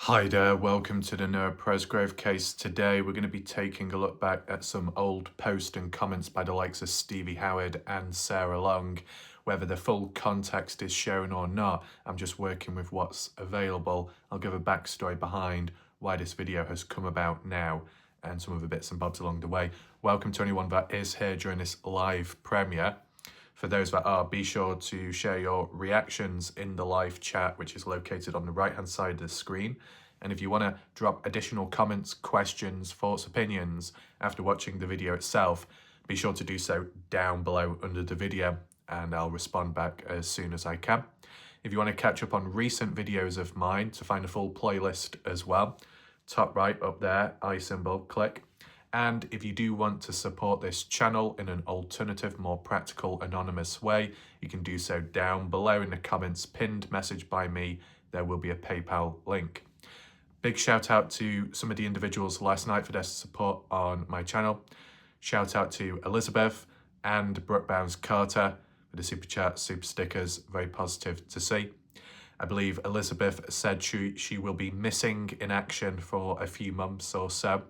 Hi there, welcome to the Noah Presgrove case. Today we're going to be taking a look back at some old posts and comments by the likes of Stevie Howard and Sarah Long. Whether the full context is shown or not, I'm just working with what's available. I'll give a backstory behind why this video has come about now and some of the bits and bobs along the way. Welcome to anyone that is here during this live premiere. For those that are, be sure to share your reactions in the live chat, which is located on the right-hand side of the screen. And if you want to drop additional comments, questions, thoughts, opinions after watching the video itself, be sure to do so down below under the video, and I'll respond back as soon as I can. If you want to catch up on recent videos of mine to find a full playlist as well, top right up there, I symbol, click. And if you do want to support this channel in an alternative, more practical, anonymous way, you can do so down below in the comments, pinned message by me. There will be a PayPal link. Big shout out to some of the individuals last night for their support on my channel. Shout out to Elizabeth and Brooke Bounds Carter for the super chat, super stickers, very positive to see. I believe Elizabeth said she will be missing in action for a few months or so.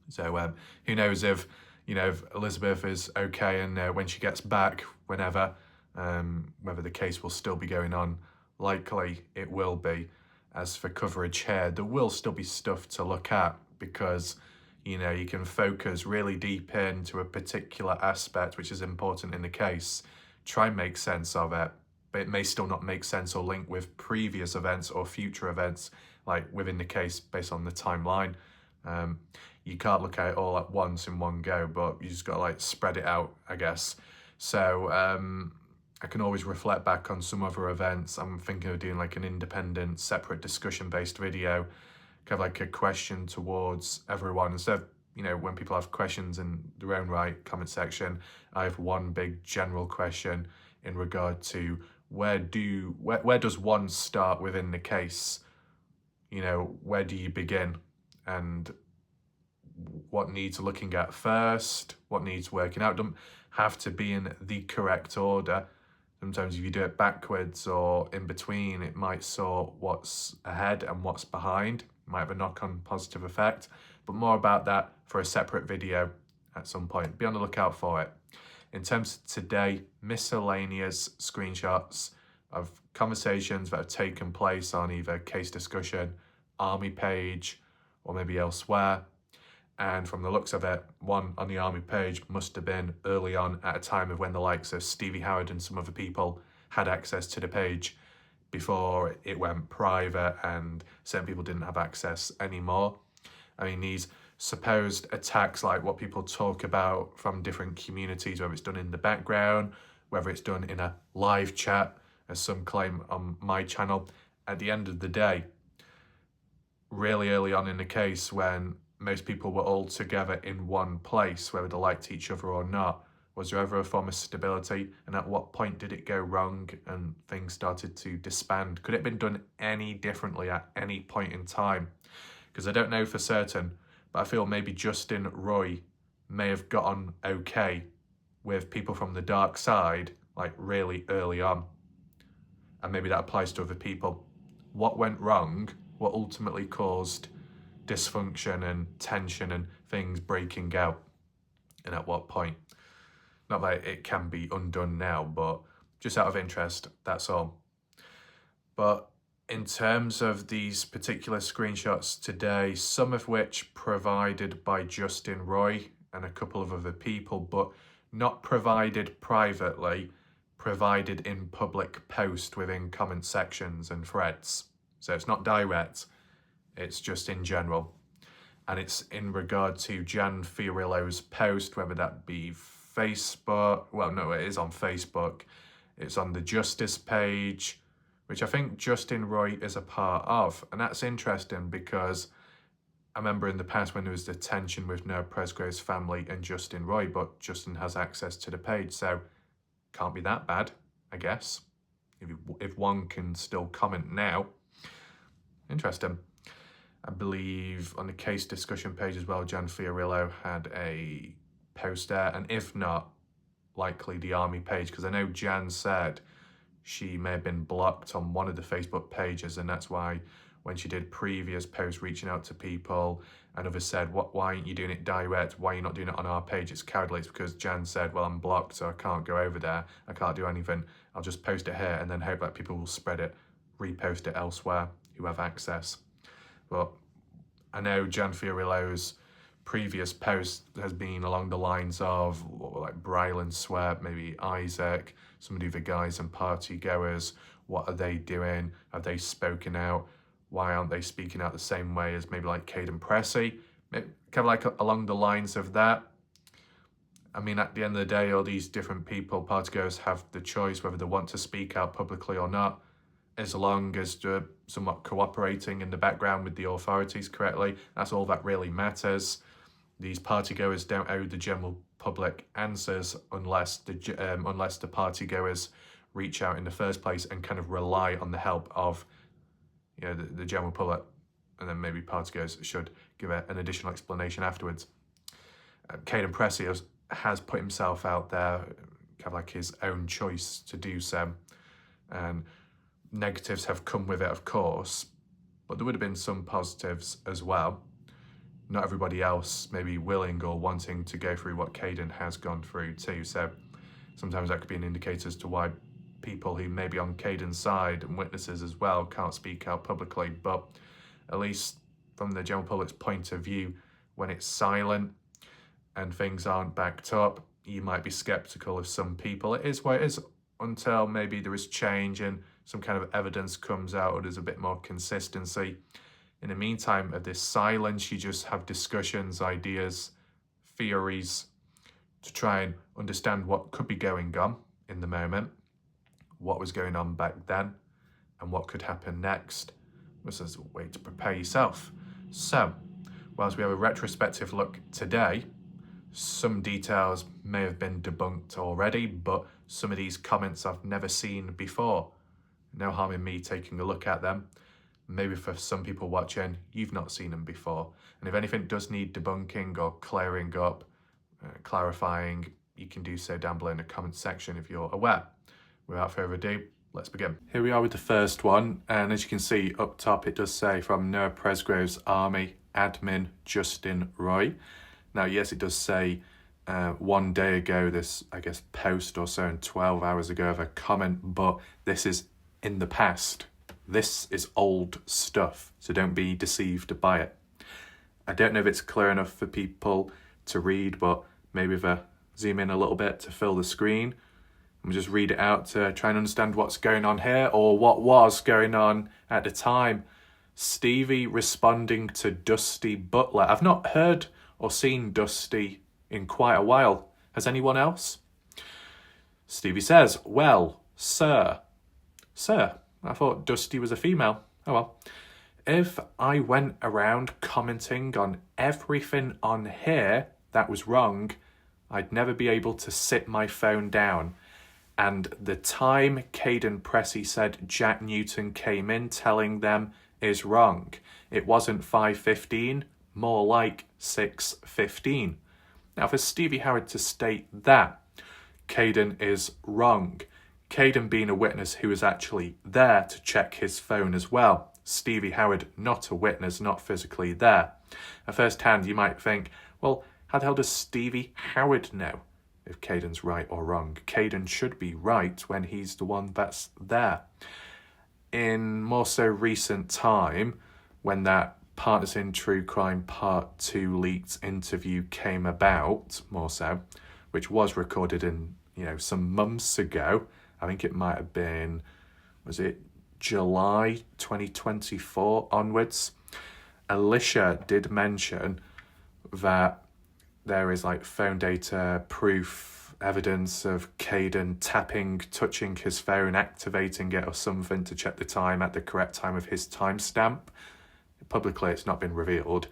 So who knows if Elizabeth is okay and when she gets back, whenever, whether the case will still be going on. Likely it will be. As for coverage here, there will still be stuff to look at because you can focus really deep into a particular aspect which is important in the case, try and make sense of it, but it may still not make sense or link with previous events or future events like within the case based on the timeline. You can't look at it all at once in one go, but you just got to like spread it out, I guess. So I can always reflect back on some other events. I'm thinking of doing like an independent, separate discussion-based video, kind of like a question towards everyone. Instead of, when people have questions in their own right, comment section, I have one big general question in regard to where does one start within the case? Where do you begin? And what needs looking at first, what needs working out. Don't have to be in the correct order. Sometimes if you do it backwards or in between, it might sort what's ahead and what's behind. It might have a knock-on positive effect, but more about that for a separate video at some point. Be on the lookout for it. In terms of today, miscellaneous screenshots of conversations that have taken place on either case discussion, army page, or maybe elsewhere. And from the looks of it, one on the army page must have been early on at a time of when the likes of Stevie Howard and some other people had access to the page before it went private and certain people didn't have access anymore. I mean, these supposed attacks, like what people talk about from different communities, whether it's done in the background, whether it's done in a live chat, as some claim on my channel, at the end of the day, really early on in the case when most people were all together in one place, whether they liked each other or not, was there ever a form of stability? And at what point did it go wrong and things started to disband? Could it have been done any differently at any point in time? Because I don't know for certain, but I feel maybe Justin Roy may have gotten okay with people from the dark side, like really early on. And maybe that applies to other people. What went wrong? What ultimately caused dysfunction and tension and things breaking out, and at what point? Not that it can be undone now, but just out of interest, that's all. But in terms of these particular screenshots today, some of which provided by Justin Roy and a couple of other people, but not provided privately, provided in public post within comment sections and threads. So it's not direct, it's just in general. And it's in regard to Jan Fiorillo's post, whether that be Facebook. Well, no, it is on Facebook. It's on the Justice page, which I think Justin Roy is a part of. And that's interesting because I remember in the past when there was the tension with Noah Presgrove's family and Justin Roy, but Justin has access to the page, so can't be that bad, I guess. If one can still comment now. Interesting. I believe on the case discussion page as well, Jan Fiorillo had a post there, and if not, likely the army page, because I know Jan said she may have been blocked on one of the Facebook pages, and that's why when she did previous posts reaching out to people, and others said, why aren't you doing it direct? Why are you not doing it on our page? It's cowardly. It's because Jan said, well, I'm blocked, so I can't go over there. I can't do anything. I'll just post it here and then hope that people will spread it, repost it elsewhere who have access. But I know Jan Fiorillo's previous post has been along the lines of like Brylan Sweat, maybe Isaac, some of the other guys and party goers. What are they doing? Have they spoken out? Why aren't they speaking out the same way as maybe like Caden Pressey? Maybe, kind of like along the lines of that. I mean, at the end of the day, all these different people, party goers, have the choice whether they want to speak out publicly or not, as long as they're somewhat cooperating in the background with the authorities correctly. That's all that really matters. These party goers don't owe the general public answers unless the party goers reach out in the first place and kind of rely on the help of the general public, and then maybe party goers should give an additional explanation afterwards. Caden Pressey has put himself out there, kind of like his own choice to do so, and negatives have come with it, of course, but there would have been some positives as well. Not everybody else may be willing or wanting to go through what Caden has gone through too, so sometimes that could be an indicator as to why people who may be on Caden's side and witnesses as well can't speak out publicly. But at least from the general public's point of view, when it's silent and things aren't backed up, you might be skeptical of some people. It is what it is until maybe there is change and some kind of evidence comes out or there's a bit more consistency. In the meantime of this silence, you just have discussions, ideas, theories to try and understand what could be going on in the moment, what was going on back then, and what could happen next. This is a way to prepare yourself. So, whilst we have a retrospective look today, some details may have been debunked already, but some of these comments I've never seen before. No harm in me taking a look at them. Maybe for some people watching, you've not seen them before. And if anything does need debunking or clearing up, clarifying, you can do so down below in the comment section if you're aware. Without further ado, let's begin. Here we are with the first one, and as you can see up top, it does say from Noah Presgrove's Army, admin Justin Roy. Now, yes, it does say 1 day ago, this, I guess, post or so, and 12 hours ago of a comment, but this is in the past. This is old stuff, so don't be deceived by it. I don't know if it's clear enough for people to read, but maybe if I zoom in a little bit to fill the screen, and just read it out to try and understand what's going on here, or what was going on at the time. Stevie responding to Dusty Butler. I've not heard or seen Dusty in quite a while. Has anyone else? Stevie says, well, sir, I thought Dusty was a female. Oh well. If I went around commenting on everything on here that was wrong, I'd never be able to sit my phone down. And the time Caden Pressey said Jack Newton came in telling them is wrong. It wasn't 5:15, more like 6:15. Now for Stevie Howard to state that, Caden is wrong. Caden being a witness who was actually there to check his phone as well. Stevie Howard not a witness, not physically there. At first hand, you might think, well, how the hell does Stevie Howard know if Caden's right or wrong? Caden should be right when he's the one that's there. In more so recent time, when that Partners in True Crime Part 2 leaked interview came about, more so, which was recorded in, some months ago, I think it might have been, was it July 2024 onwards? Alicia did mention that there is like phone data, proof, evidence of Caden touching his phone, activating it or something to check the time at the correct time of his timestamp. Publicly, it's not been revealed,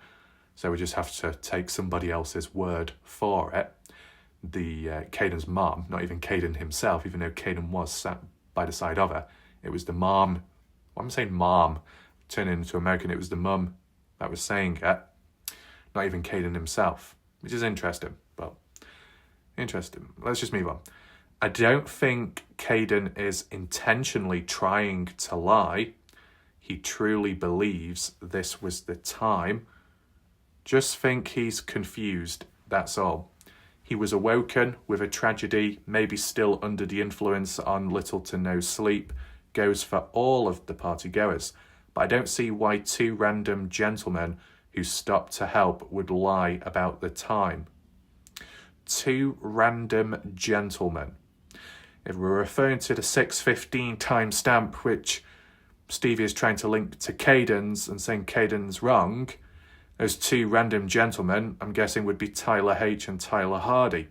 so we just have to take somebody else's word for it. Caden's mom, not even Caden himself, even though Caden was sat by the side of her, it was the mom, I'm saying mom, turning into American, it was the mum that was saying it, not even Caden himself, which is interesting, but interesting. Let's just move on. I don't think Caden is intentionally trying to lie. he truly believes this was the time. Just think he's confused, that's all. He was awoken with a tragedy, maybe still under the influence on little to no sleep, goes for all of the partygoers. But I don't see why two random gentlemen who stopped to help would lie about the time. Two random gentlemen. If we're referring to the 6:15 timestamp, which Stevie is trying to link to Caden's and saying Caden's wrong, those two random gentlemen, I'm guessing, would be Tyler H and Tyler Hardy.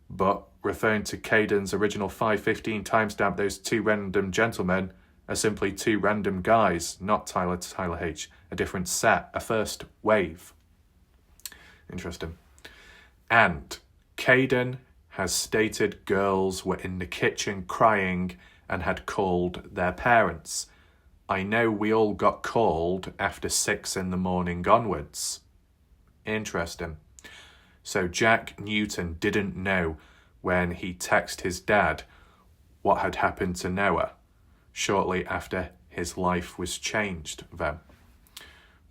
But referring to Caden's original 5:15 timestamp, those two random gentlemen are simply two random guys, not Tyler to Tyler H, a different set, a first wave. Interesting. And Caden has stated girls were in the kitchen crying and had called their parents. I know we all got called after 6 a.m. onwards. Interesting. So Jack Newton didn't know when he texted his dad what had happened to Noah shortly after his life was changed then.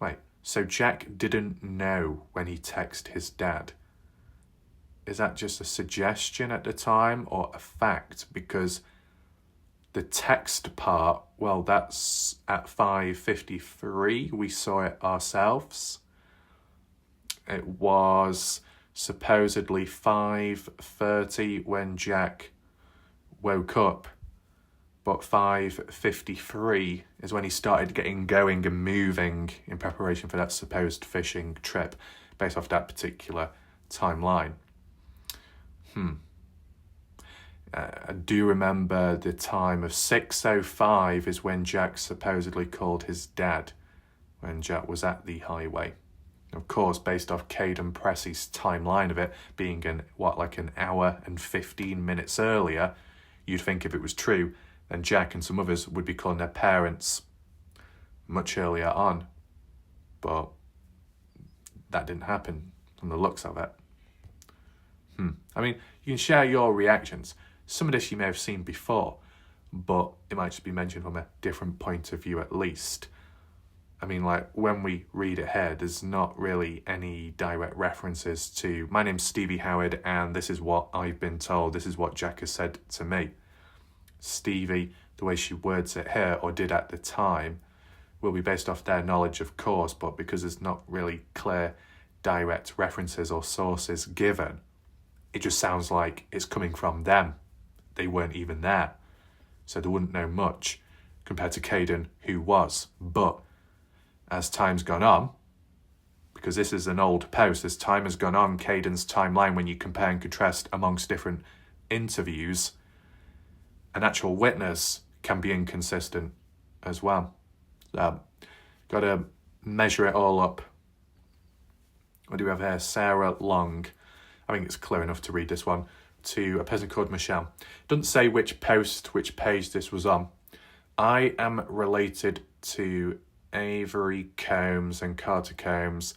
Wait, so Jack didn't know when he texted his dad. Is that just a suggestion at the time or a fact? Because the text part, well, that's at 5:53. We saw it ourselves. It was supposedly 5:30 when Jack woke up, but 5:53 is when he started getting going and moving in preparation for that supposed fishing trip, based off that particular timeline. I do remember the time of 6:05 is when Jack supposedly called his dad when Jack was at the highway. Of course, based off Caden Pressey's timeline of it being an hour and 15 minutes earlier, you'd think if it was true, then Jack and some others would be calling their parents much earlier on. But that didn't happen from the looks of it. I mean, you can share your reactions. Some of this you may have seen before, but it might just be mentioned from a different point of view at least. I mean, like, when we read it here, there's not really any direct references to, my name's Stevie Howard, and this is what I've been told, this is what Jack has said to me. Stevie, the way she words it here, or did at the time, will be based off their knowledge, of course, but because there's not really clear direct references or sources given, it just sounds like it's coming from them. They weren't even there, so they wouldn't know much compared to Caden, who was. But as time's gone on, because this is an old post, as time has gone on, Caden's timeline, when you compare and contrast amongst different interviews, an actual witness can be inconsistent as well. So, got to measure it all up. What do we have here? Sarah Long. I think it's clear enough to read this one. To a person called Michelle. Doesn't say which post, which page this was on. I am related to Avery Combs and Carter Combs,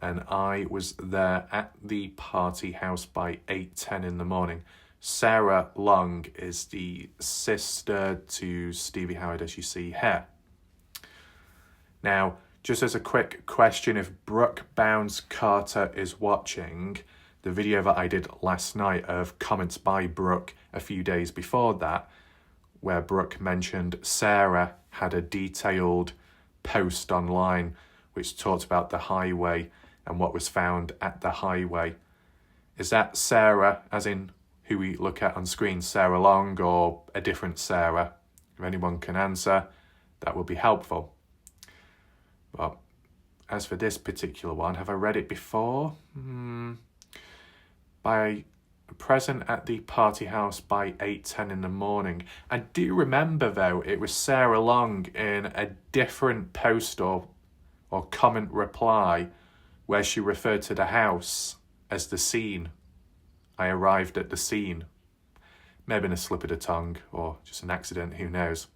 and I was there at the party house by 8:10 in the morning. Sarah Long is the sister to Stevie Howard, as you see here. Now, just as a quick question, if Brooke Bounds Carter is watching, the video that I did last night of comments by Brooke a few days before that, where Brooke mentioned Sarah had a detailed post online which talked about the highway and what was found at the highway. Is that Sarah, as in who we look at on screen, Sarah Long, or a different Sarah? If anyone can answer, that would be helpful. But as for this particular one, have I read it before? By present at the party house by 8:10 in the morning. I do remember, though, it was Sarah Long in a different post or comment reply where she referred to the house as the scene. I arrived at the scene. Maybe in a slip of the tongue or just an accident, who knows.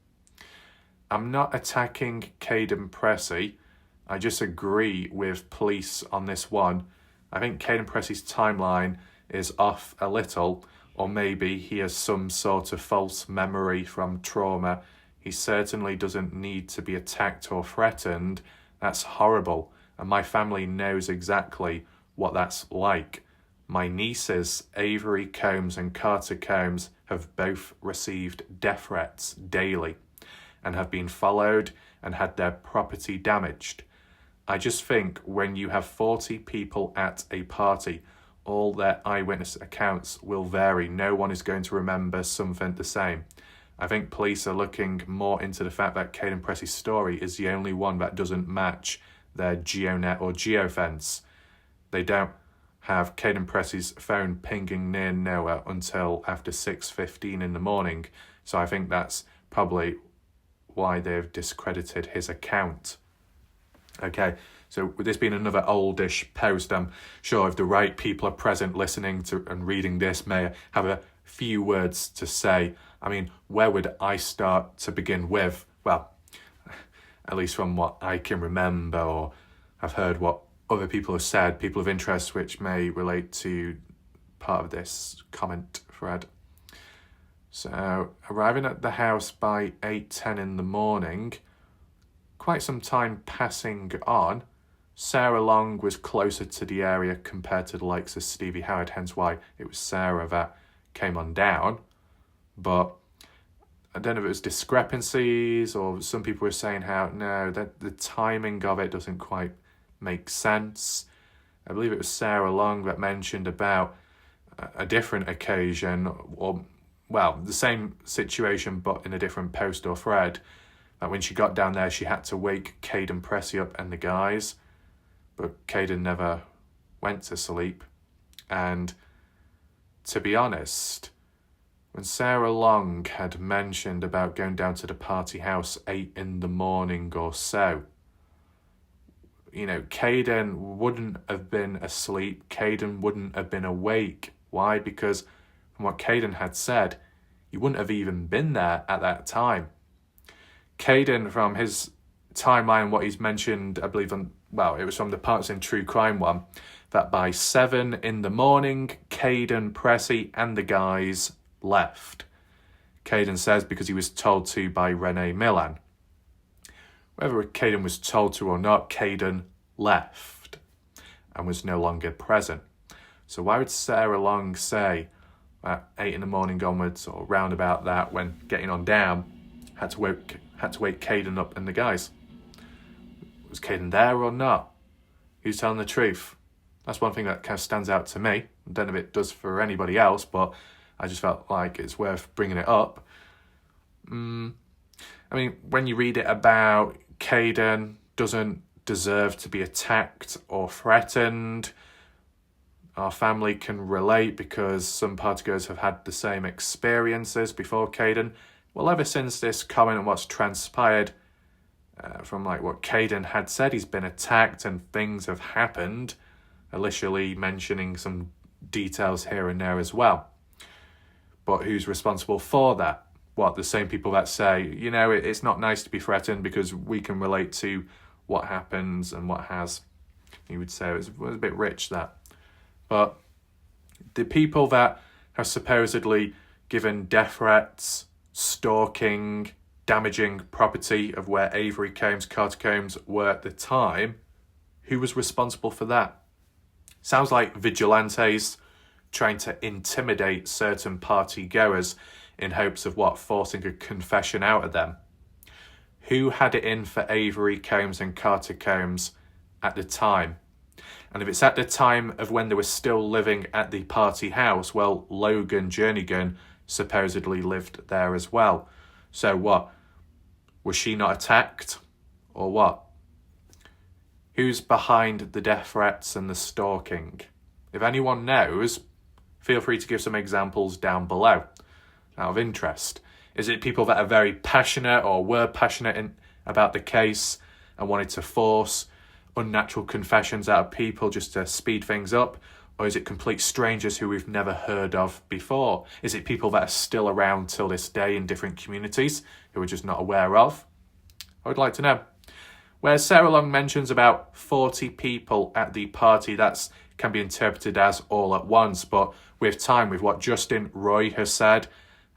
I'm not attacking Caden Pressey. I just agree with police on this one. I think Caden Pressey's timeline is off a little, or maybe he has some sort of false memory from trauma. He certainly doesn't need to be attacked or threatened. That's horrible. And my family knows exactly what that's like. My nieces, Avery Combs and Carter Combs, have both received death threats daily and have been followed and had their property damaged. I just think when you have 40 people at a party, all their eyewitness accounts will vary. No one is going to remember something the same. I think police are looking more into the fact that Caden Pressey's story is the only one that doesn't match their GeoNet or geofence. They don't have Caden Pressey's phone pinging near Noah until after 6:15 in the morning. So I think that's probably why they've discredited his account. Okay, so with this being another oldish post, I'm sure if the right people are present listening to and reading this may have a few words to say. I mean, where would I start to begin with? Well, at least from what I can remember, or I've heard what other people have said, people of interest, which may relate to part of this comment thread. So, arriving at the house by 8:10 in the morning, quite some time passing on, Sarah Long was closer to the area compared to the likes of Stevie Howard, hence why it was Sarah that came on down. But I don't know if it was discrepancies or some people were saying how, no, that the timing of it doesn't quite make sense. I believe it was Sarah Long that mentioned about a different occasion, or, well, the same situation but in a different post or thread, that when she got down there she had to wake Caden Pressey up and the guys, but Caden never went to sleep. And to be honest, when Sarah Long had mentioned about going down to the party house 8 in the morning or so, you know, Caden wouldn't have been asleep. Caden wouldn't have been awake. Why? Because from what Caden had said, he wouldn't have even been there at that time. Caden, from his timeline, what he's mentioned, I believe, it was from the Parts in True Crime one, that by 7 in the morning, Caden Pressey and the guys left. Caden says because he was told to by Renee Millan. Whether Caden was told to or not, Caden left and was no longer present. So why would Sarah Long say at 8 in the morning onwards, or round about that, when getting on down, had to wake Caden up and the guys? Was Caden there or not? Who's telling the truth? That's one thing that kind of stands out to me. I don't know if it does for anybody else, but I just felt like it's worth bringing it up. I mean, when you read it about Caden doesn't deserve to be attacked or threatened, our family can relate because some partygoers have had the same experiences before Caden. Well, ever since this comment and what's transpired, from like what Caden had said, he's been attacked and things have happened, initially mentioning some details here and there as well. But who's responsible for that? What, the same people that say, you know, it's not nice to be threatened because we can relate to what happens and what has. You would say it was a bit rich, that. But the people that have supposedly given death threats, stalking, damaging property of where Avery Combs, Carter Combs were at the time, who was responsible for that? Sounds like vigilantes trying to intimidate certain party goers in hopes of forcing a confession out of them. Who had it in for Avery Combs and Carter Combs at the time? And if it's at the time of when they were still living at the party house, well, Logan Jernigan supposedly lived there as well. So what? Was she not attacked? Or what? Who's behind the death threats and the stalking? If anyone knows, feel free to give some examples down below, out of interest. Is it people that are very passionate or were passionate about the case and wanted to force unnatural confessions out of people just to speed things up? Or is it complete strangers who we've never heard of before? Is it people that are still around till this day in different communities who we're just not aware of? I would like to know. Where Sarah Long mentions about 40 people at the party, that can be interpreted as all at once, but with time, with what Justin Roy has said,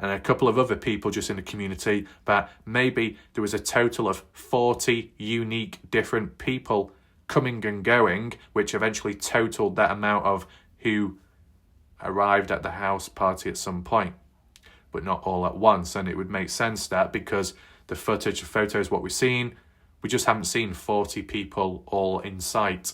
and a couple of other people just in the community that maybe there was a total of 40 unique different people coming and going, which eventually totaled that amount of who arrived at the house party at some point, but not all at once. And it would make sense that because the footage, the photos, what we've seen, we just haven't seen 40 people all in sight.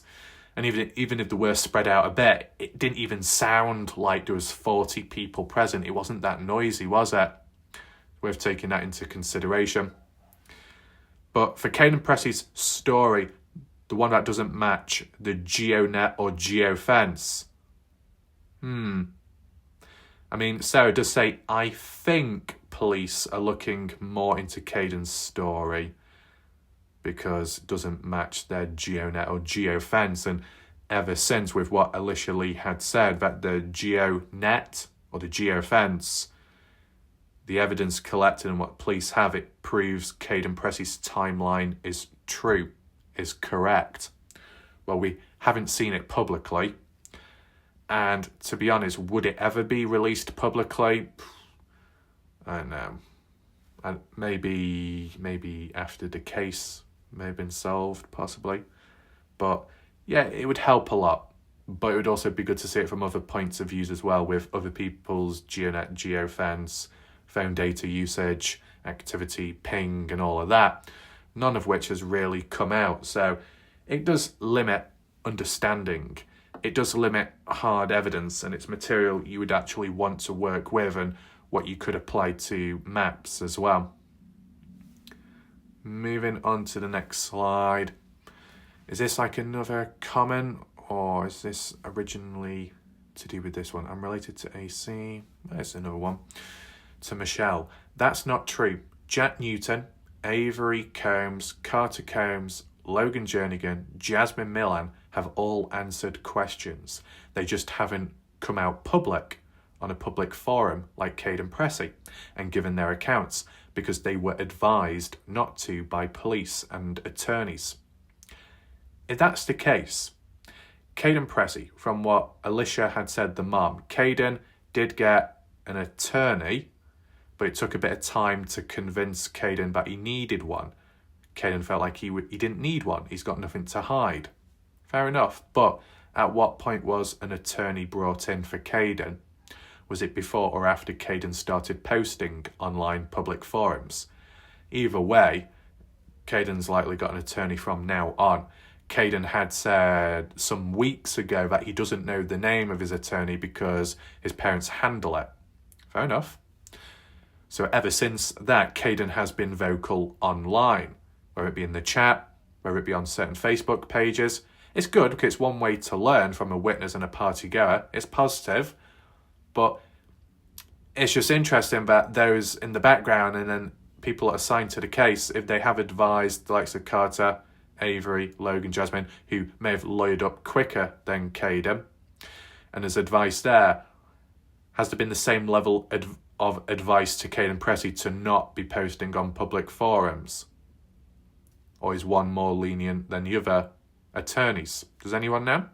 And even if they were spread out a bit, it didn't even sound like there was 40 people present. It wasn't that noisy, was it? Worth taking that into consideration. But for Caden Pressey's story, the one that doesn't match the GeoNet or geofence. I mean, Sarah does say, I think police are looking more into Caden's story because it doesn't match their GeoNet or geofence. And ever since, with what Alicia Lee had said, that the GeoNet or the geofence, the evidence collected and what police have, it proves Caden Pressey's timeline is true, is correct. Well, we haven't seen it publicly. And to be honest, would it ever be released publicly? I don't know. And maybe after the case may have been solved, possibly. But yeah, it would help a lot. But it would also be good to see it from other points of views as well, with other people's GeoNet, geofence, phone data usage, activity, ping, and all of that. None of which has really come out. So it does limit understanding. It does limit hard evidence, and it's material you would actually want to work with and what you could apply to maps as well. Moving on to the next slide. Is this like another comment, or is this originally to do with this one? I'm related to AC. There's another one. To Michelle. That's not true. Jack Newton, Avery Combs, Carter Combs, Logan Jernigan, Jasmine Millan have all answered questions. They just haven't come out public on a public forum like Caden Pressey and given their accounts because they were advised not to by police and attorneys. If that's the case, Caden Pressey, from what Alicia had said, the mum, Caden did get an attorney, but it took a bit of time to convince Caden that he needed one. Caden felt like he didn't need one. He's got nothing to hide. Fair enough. But at what point was an attorney brought in for Caden? Was it before or after Caden started posting online public forums? Either way, Caden's likely got an attorney from now on. Caden had said some weeks ago that he doesn't know the name of his attorney because his parents handle it. Fair enough. So ever since that, Caden has been vocal online, whether it be in the chat, whether it be on certain Facebook pages. It's good because it's one way to learn from a witness and a party goer. It's positive, but it's just interesting that those in the background and then people assigned to the case, if they have advised the likes of Carter, Avery, Logan, Jasmine, who may have lawyered up quicker than Caden, and his advice there, has there been the same level of advice to Caden Pressey to not be posting on public forums? Or is one more lenient than the other attorneys? Does anyone know?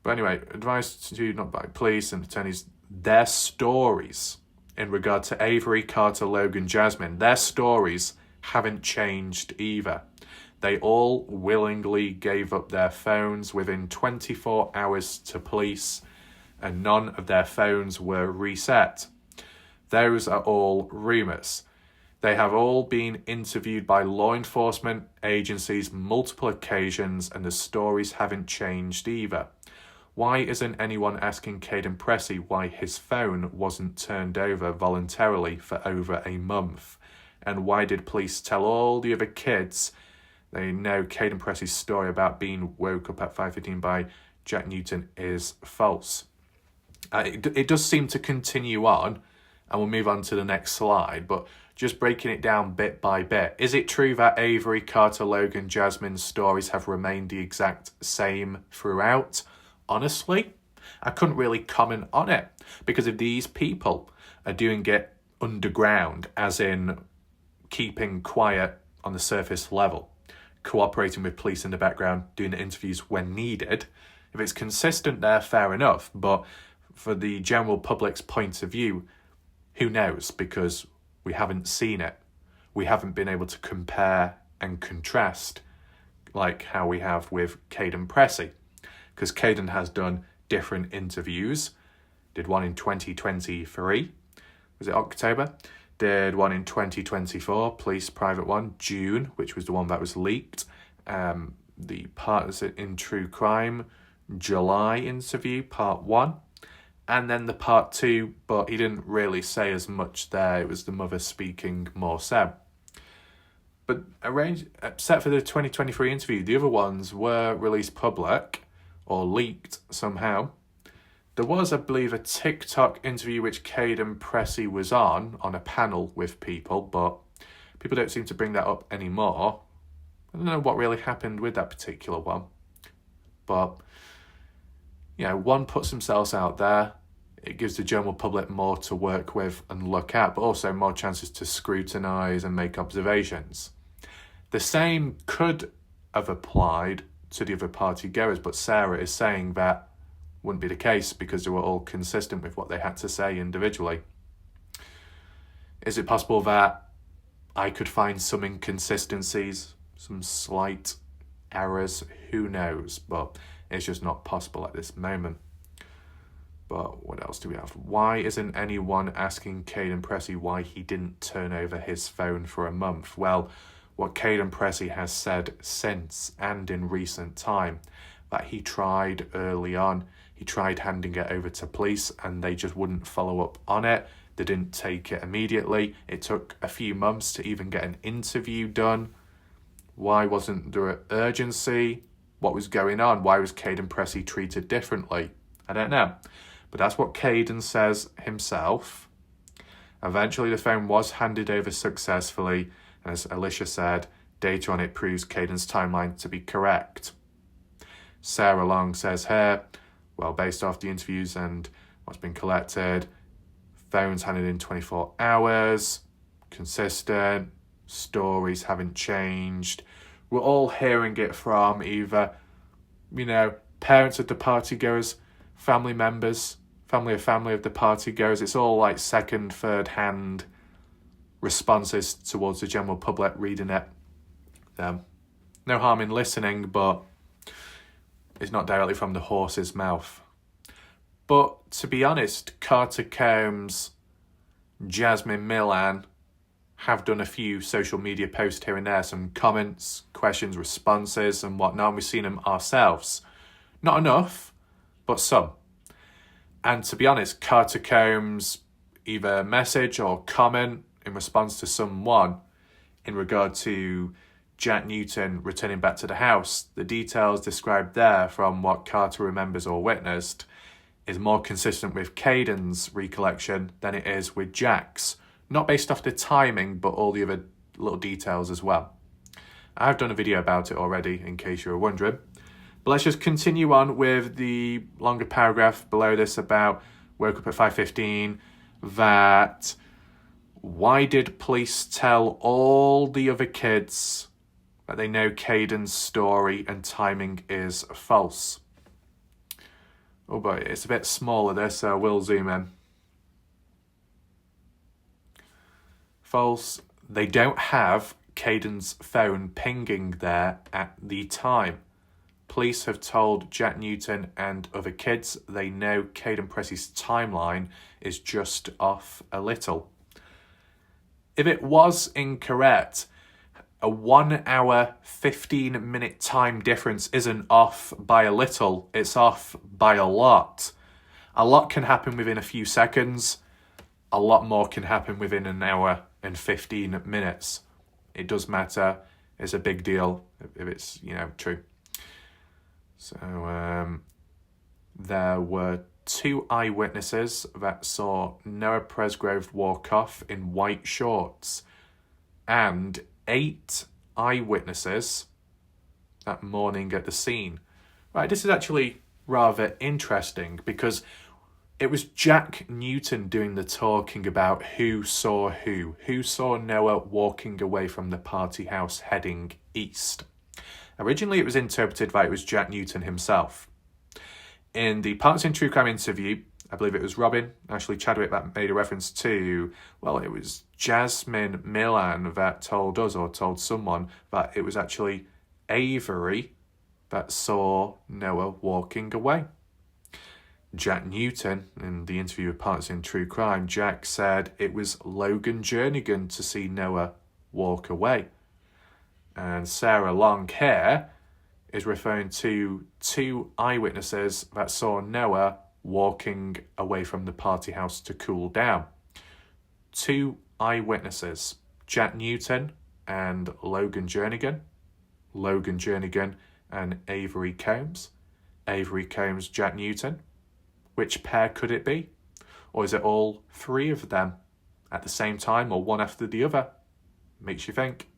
But anyway, advice to not by police and attorneys, their stories in regard to Avery, Carter, Logan, Jasmine, their stories haven't changed either. They all willingly gave up their phones within 24 hours to police, and none of their phones were reset. Those are all rumours. They have all been interviewed by law enforcement agencies multiple occasions, and the stories haven't changed either. Why isn't anyone asking Caden Pressey why his phone wasn't turned over voluntarily for over a month? And why did police tell all the other kids they know Caden Pressey's story about being woke up at 5:15 by Jack Newton is false? It does seem to continue on, and we'll move on to the next slide, but just breaking it down bit by bit. Is it true that Avery, Carter, Logan, Jasmine's stories have remained the exact same throughout? Honestly, I couldn't really comment on it, because if these people are doing it underground, as in keeping quiet on the surface level, cooperating with police in the background, doing the interviews when needed, if it's consistent there, fair enough. But for the general public's point of view, who knows? Because we haven't seen it. We haven't been able to compare and contrast like how we have with Caden Pressey. Because Caden has done different interviews. Did one in 2023. Was it October? Did one in 2024, police private one, June, which was the one that was leaked. The Partners in True Crime, July interview, part 1. And then the part 2, but he didn't really say as much there. It was the mother speaking more so. But except for the 2023 interview, the other ones were released public or leaked somehow. There was, I believe, a TikTok interview which Caden Pressey was on a panel with people, but people don't seem to bring that up anymore. I don't know what really happened with that particular one. But, one puts themselves out there. It gives the general public more to work with and look at, but also more chances to scrutinise and make observations. The same could have applied to the other party goers, but Sarah is saying that wouldn't be the case because they were all consistent with what they had to say individually. Is it possible that I could find some inconsistencies, some slight errors? Who knows? But it's just not possible at this moment. But what else do we have? Why isn't anyone asking Caden Pressey why he didn't turn over his phone for a month? Well, what Caden Pressey has said since and in recent time, that he tried early on. He tried handing it over to police and they just wouldn't follow up on it. They didn't take it immediately. It took a few months to even get an interview done. Why wasn't there urgency? What was going on? Why was Caden Pressey treated differently? I don't know. But that's what Caden says himself. Eventually the phone was handed over successfully. And as Alicia said, data on it proves Caden's timeline to be correct. Sarah Long says here, well, based off the interviews and what's been collected, phones handed in 24 hours, consistent, stories haven't changed. We're all hearing it from either, parents of the partygoers, family members, family of the partygoers. It's all like second, third hand responses towards the general public reading it. No harm in listening, but it's not directly from the horse's mouth. But to be honest, Carter Combs, Jasmine Millan have done a few social media posts here and there, some comments, questions, responses and whatnot, and we've seen them ourselves. Not enough, but some. And to be honest, Carter Combs either message or comment in response to someone in regard to Jack Newton returning back to the house, the details described there from what Carter remembers or witnessed is more consistent with Caden's recollection than it is with Jack's. Not based off the timing, but all the other little details as well. I've done a video about it already, in case you were wondering. But let's just continue on with the longer paragraph below this about woke up at 5:15, that why did police tell all the other kids that they know Caden's story and timing is false? Oh boy, it's a bit smaller this, so I will zoom in. False. They don't have Caden's phone pinging there at the time. Police have told Jack Newton and other kids they know Caden Pressey's timeline is just off a little. If it was incorrect, a 1 hour, 15-minute time difference isn't off by a little, it's off by a lot. A lot can happen within a few seconds. A lot more can happen within an hour and 15 minutes. It does matter. It's a big deal if it's, true. So there were 2 eyewitnesses that saw Noah Presgrove walk off in white shorts, and 8 eyewitnesses that morning at the scene. Right, this is actually rather interesting because it was Jack Newton doing the talking about who saw Noah walking away from the party house heading east. Originally, it was interpreted that it was Jack Newton himself. In the Partners in True Crime interview, I believe it was Robin, Ashley Chadwick, that made a reference to, well, it was Jasmine Milan that told us, or told someone, that it was actually Avery that saw Noah walking away. Jack Newton, in the interview with Partners in True Crime, Jack said it was Logan Jernigan to see Noah walk away. And Sarah Longhair is referring to 2 eyewitnesses that saw Noah walking away from the party house to cool down. 2 eyewitnesses, Jack Newton and Logan Jernigan. Logan Jernigan and Avery Combs. Avery Combs, Jack Newton. Which pair could it be? Or is it all 3 of them at the same time, or one after the other? Makes you think.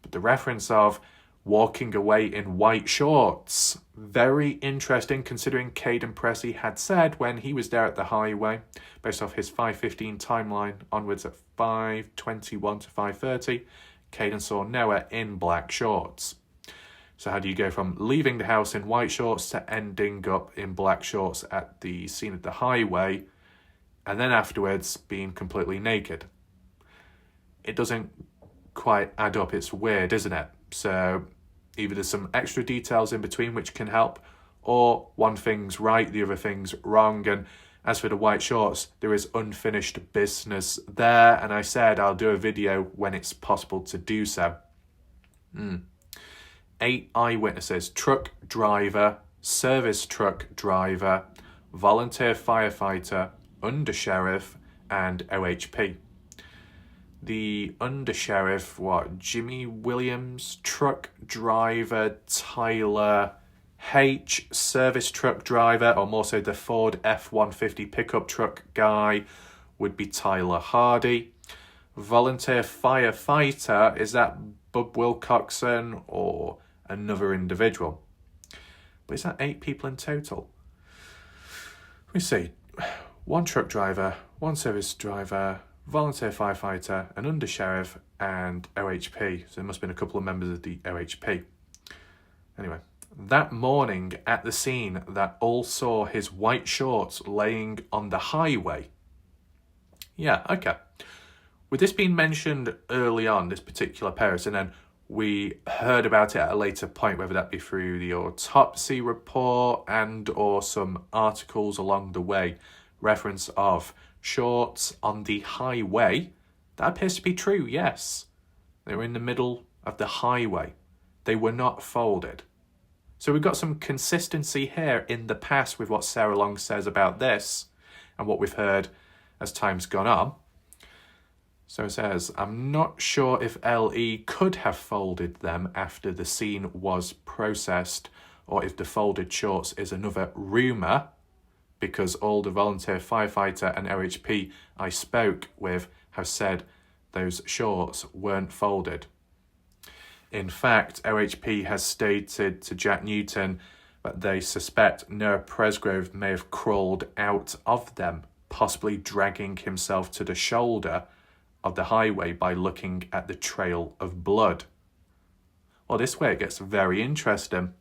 But the reference of walking away in white shorts, very interesting, considering Caden Pressey had said when he was there at the highway, based off his 5:15 timeline onwards at 5:21 to 5:30, Caden saw Noah in black shorts. So how do you go from leaving the house in white shorts to ending up in black shorts at the scene of the highway, and then afterwards being completely naked? It doesn't quite add up. It's weird, isn't it? So either there's some extra details in between which can help, or one thing's right, the other thing's wrong. And as for the white shorts, there is unfinished business there, and I said I'll do a video when it's possible to do so. 8 eyewitnesses: truck driver, service truck driver, volunteer firefighter, undersheriff, and OHP. The undersheriff, Jimmy Williams, truck driver Tyler H, service truck driver, or more so the Ford F-150 pickup truck guy, would be Tyler Hardy. Volunteer firefighter, is that Bub Wilcoxon or another individual? But is that 8 people in total? Let me see. 1 truck driver, 1 service driver, volunteer firefighter, an undersheriff, and OHP. So there must have been a couple of members of the OHP. Anyway, that morning at the scene that all saw his white shorts laying on the highway. Yeah, okay. With this being mentioned early on, this particular person, and then we heard about it at a later point, whether that be through the autopsy report and or some articles along the way, reference of shorts on the highway. That appears to be true, yes. They were in the middle of the highway. They were not folded. So we've got some consistency here in the past with what Sarah Long says about this and what we've heard as time's gone on. So it says, I'm not sure if LE could have folded them after the scene was processed, or if the folded shorts is another rumour, because all the volunteer firefighter and OHP I spoke with have said those shorts weren't folded. In fact, OHP has stated to Jack Newton that they suspect Noah Presgrove may have crawled out of them, possibly dragging himself to the shoulder of the highway by looking at the trail of blood. Well, this way it gets very interesting.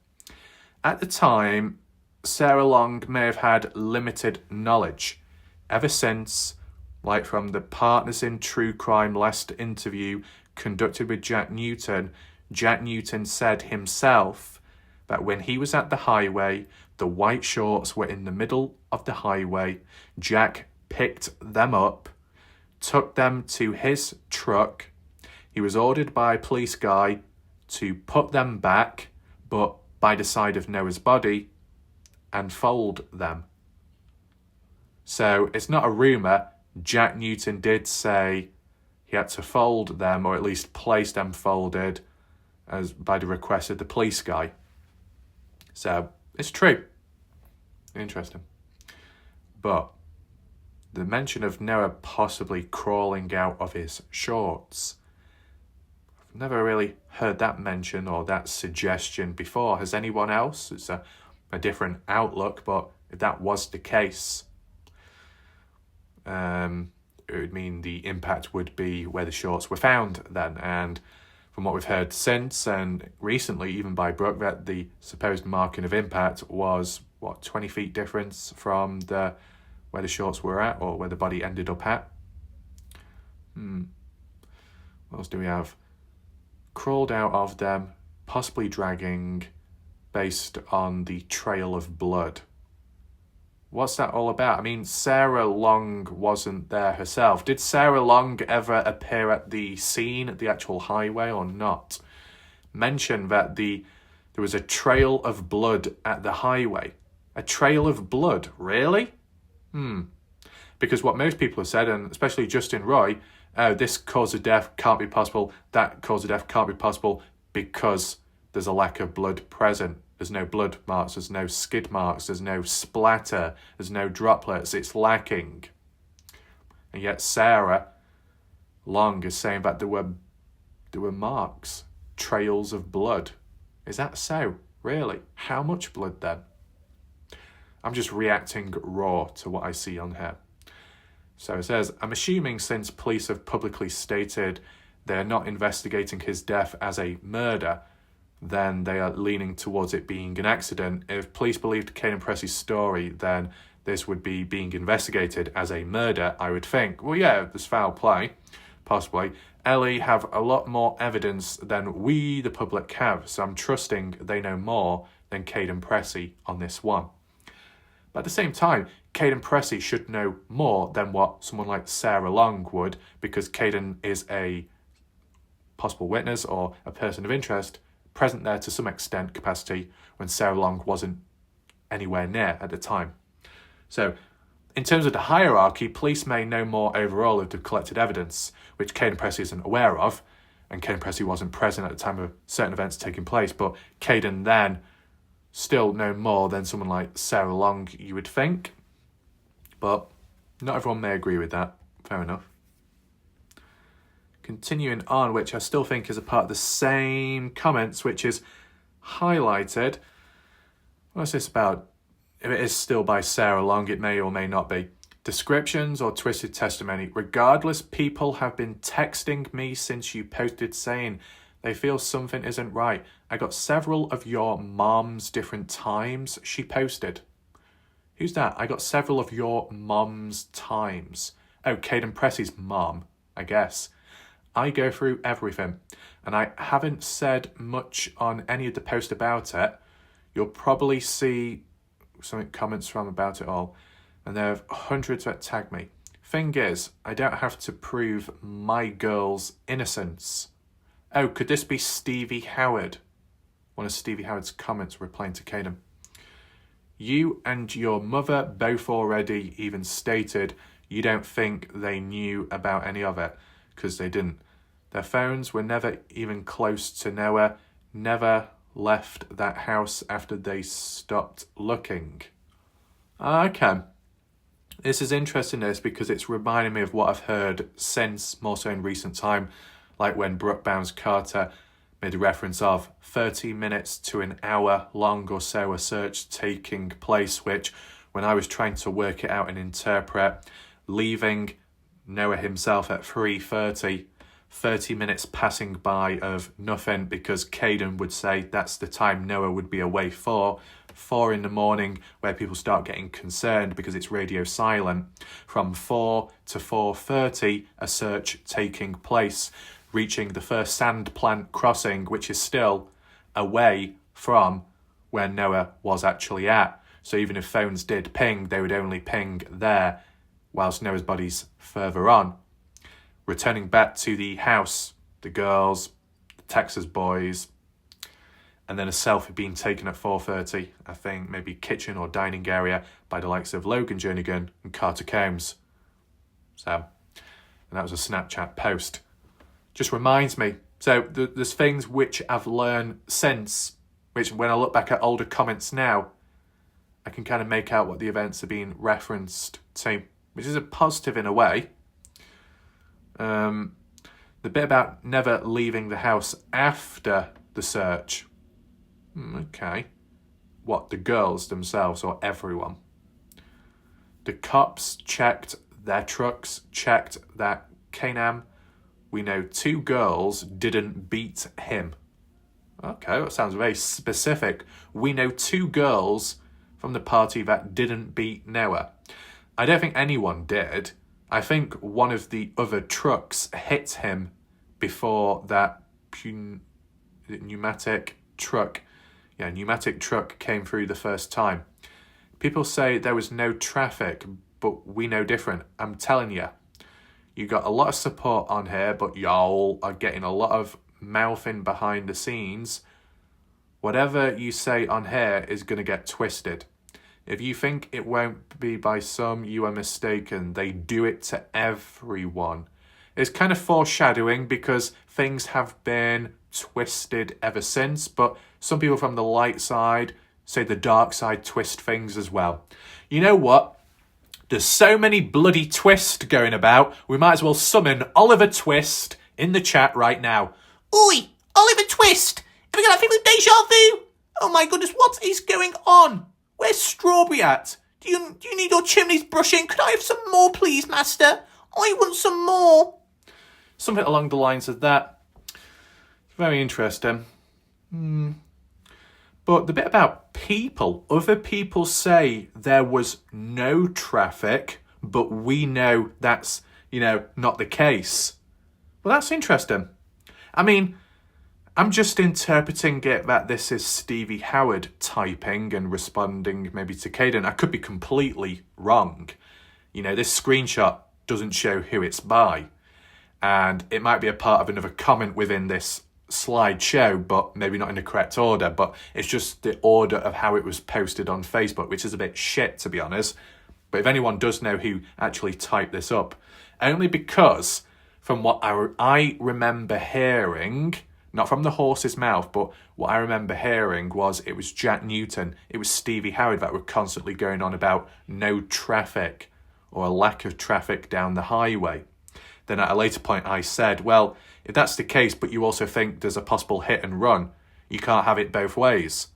At the time, Sarah Long may have had limited knowledge. Ever since, like from the Partners in True Crime last interview conducted with Jack Newton said himself that when he was at the highway, the white shorts were in the middle of the highway. Jack picked them up, took them to his truck. He was ordered by a police guy to put them back, but by the side of Noah's body, and fold them. So it's not a rumour. Jack Newton did say he had to fold them, or at least place them folded, as by the request of the police guy. So it's true. Interesting. But the mention of Noah possibly crawling out of his shorts, I've never really heard that mention or that suggestion before. Has anyone else? It's a different outlook, but if that was the case, it would mean the impact would be where the shorts were found then. And from what we've heard since and recently, even by Brooke, that the supposed marking of impact was, 20 feet difference from the where the shorts were at or where the body ended up at. What else do we have? Crawled out of them, possibly dragging, based on the trail of blood. What's that all about? I mean, Sarah Long wasn't there herself. Did Sarah Long ever appear at the scene, at the actual highway, or not? Mention that there was a trail of blood at the highway. A trail of blood? Really? Because what most people have said, and especially Justin Roy, this cause of death can't be possible, that cause of death can't be possible because there's a lack of blood present. There's no blood marks, there's no skid marks, there's no splatter, there's no droplets, it's lacking. And yet Sarah Long is saying that there were marks, trails of blood. Is that so? Really? How much blood then? I'm just reacting raw to what I see on here. So it says, I'm assuming since police have publicly stated they're not investigating his death as a murder, then they are leaning towards it being an accident. If police believed Caden Pressey's story, then this would be being investigated as a murder, I would think. Well, yeah, there's foul play, possibly. Ellie have a lot more evidence than we, the public, have, so I'm trusting they know more than Caden Pressey on this one. But at the same time, Caden Pressey should know more than what someone like Sarah Long would, because Caden is a possible witness or a person of interest present there to some extent capacity when Sarah Long wasn't anywhere near at the time. So in terms of the hierarchy, police may know more overall of the collected evidence, which Caden Pressey isn't aware of, and Caden Pressey wasn't present at the time of certain events taking place, but Caden then still know more than someone like Sarah Long, you would think. But not everyone may agree with that. Fair enough. Continuing on, which I still think is a part of the same comments, which is highlighted. What's this about? If it is still by Sarah Long, it may or may not be. Descriptions or twisted testimony. Regardless, people have been texting me since you posted saying they feel something isn't right. I got several of your mom's different times she posted. Who's that? I got several of your mom's times. Oh, Caden Pressey's mom, I guess. I go through everything, and I haven't said much on any of the posts about it. You'll probably see some comments from about it all, and there are hundreds that tag me. Thing is, I don't have to prove my girl's innocence. Oh, could this be Stevie Howard? One of Stevie Howard's comments replying to Caden. You and your mother both already even stated you don't think they knew about any of it, because they didn't. Their phones were never even close to Noah, never left that house after they stopped looking. Okay. This is interesting, this, because it's reminding me of what I've heard since, more so in recent time, like when Brooke Bounds-Carter made a reference of 30 minutes to an hour long or so a search taking place, which, when I was trying to work it out and interpret, leaving Noah himself at 3:30, 30 minutes passing by of nothing, because Caden would say that's the time Noah would be away for. 4 in the morning, where people start getting concerned because it's radio silent. From 4 to 4:30, a search taking place, reaching the first sand plant crossing, which is still away from where Noah was actually at. So even if phones did ping, they would only ping there, whilst Noah's body's further on. Returning back to the house, the girls, the Texas boys, and then a selfie being taken at 4:30, I think maybe kitchen or dining area, by the likes of Logan Jernigan and Carter Combs. So, and that was a Snapchat post. Just reminds me, so there's things which I've learned since, which when I look back at older comments now, I can kind of make out what the events are being referenced to, which is a positive in a way. The bit about never leaving the house after the search. Okay. What, the girls themselves or everyone? The cops checked their trucks, checked that Canam. We know 2 girls didn't beat him. Okay, that sounds very specific. We know 2 girls from the party that didn't beat Noah. I don't think anyone did. I think one of the other trucks hit him before that pneumatic truck came through the first time. People say there was no traffic, but we know different. I'm telling you, you got a lot of support on here, but y'all are getting a lot of mouthing behind the scenes. Whatever you say on here is going to get twisted. If you think it won't be by some, you are mistaken. They do it to everyone. It's kind of foreshadowing because things have been twisted ever since, but some people from the light side say the dark side twist things as well. You know what? There's so many bloody twists going about, we might as well summon Oliver Twist in the chat right now. Oi, Oliver Twist! Have we got that thing with deja vu? Oh my goodness, what is going on? Where's Strawberry at? Do you need your chimneys brushing? Could I have some more, please, Master? I want some more. Something along the lines of that. Very interesting. But the bit about people, other people say there was no traffic, but we know that's, not the case. Well, that's interesting. I mean, I'm just interpreting it that this is Stevie Howard typing and responding maybe to Caden. I could be completely wrong. This screenshot doesn't show who it's by. And it might be a part of another comment within this slideshow, but maybe not in the correct order. But it's just the order of how it was posted on Facebook, which is a bit shit, to be honest. But if anyone does know who actually typed this up, only because from what I remember hearing, not from the horse's mouth, but what I remember hearing was it was Jack Newton, it was Stevie Howard that were constantly going on about no traffic or a lack of traffic down the highway. Then at a later point I said, well, if that's the case, but you also think there's a possible hit and run, you can't have it both ways.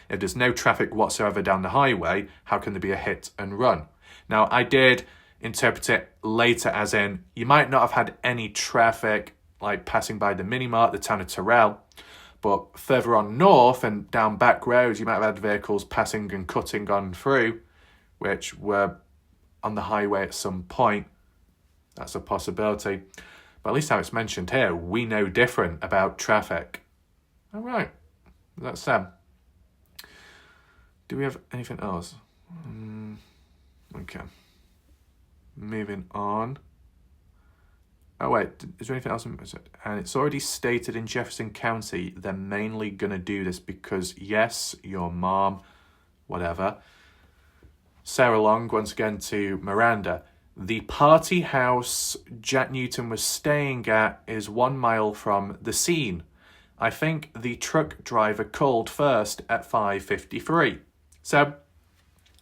If there's no traffic whatsoever down the highway, how can there be a hit and run? Now, I did interpret it later as in, you might not have had any traffic like passing by the mini-mart, the town of Terrell, but further on north and down back roads, you might have had vehicles passing and cutting on through, which were on the highway at some point. That's a possibility. But at least how it's mentioned here, we know different about traffic. All right, that's them. Do we have anything else? Okay. Moving on. Oh wait, is there anything else? And it's already stated in Jefferson County, they're mainly going to do this because, yes, your mom, whatever. Sarah Long, once again to Miranda. The party house Jack Newton was staying at is 1 mile from the scene. I think the truck driver called first at 5:53. So,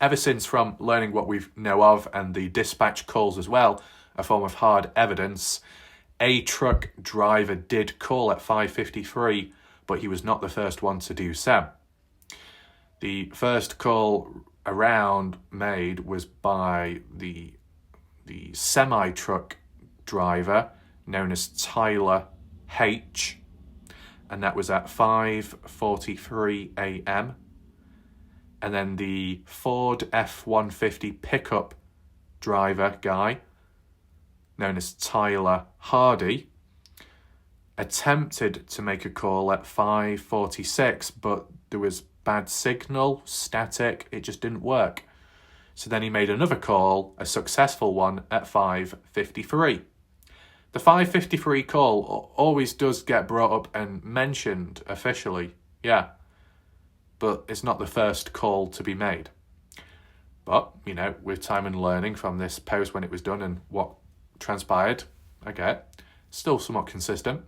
ever since from learning what we know of and the dispatch calls as well, a form of hard evidence, a truck driver did call at 5:53, but he was not the first one to do so. The first call around made was by the semi-truck driver known as Tyler H, and that was at 5:43 a.m. And then the Ford F-150 pickup driver guy known as Tyler Hardy attempted to make a call at 5:46, but there was bad signal, static, it just didn't work. So then he made another call, a successful one, at 5:53. The 5:53 call always does get brought up and mentioned officially, yeah, but it's not the first call to be made. But, with time and learning from this post when it was done and what transpired, okay, still somewhat consistent.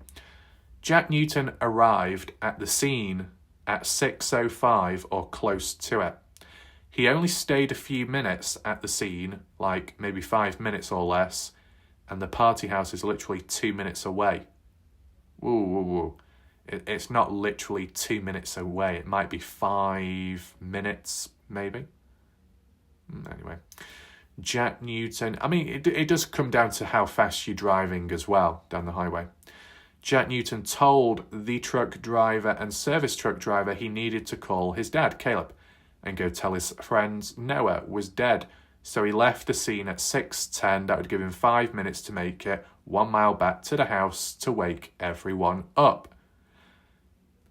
Jack Newton arrived at the scene at 6:05 or close to it. He only stayed a few minutes at the scene, like maybe 5 minutes or less, and the party house is literally 2 minutes away. Woo. It's not literally 2 minutes away. It might be 5 minutes, maybe. Anyway, Jack Newton. I mean, it does come down to how fast you're driving as well down the highway. Jack Newton told the truck driver and service truck driver he needed to call his dad, Caleb, and go tell his friends Noah was dead So he left the scene at 6:10. That would give him 5 minutes to make it 1 mile back to the house to wake everyone up.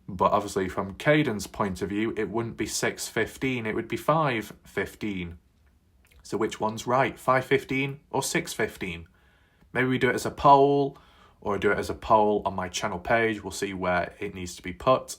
But obviously from Caden's point of view, it wouldn't be 6:15, it would be 5:15. So which one's right, 5:15 or 6:15? Maybe we do it as a poll, or do it as a poll on my channel page. We'll see where it needs to be put.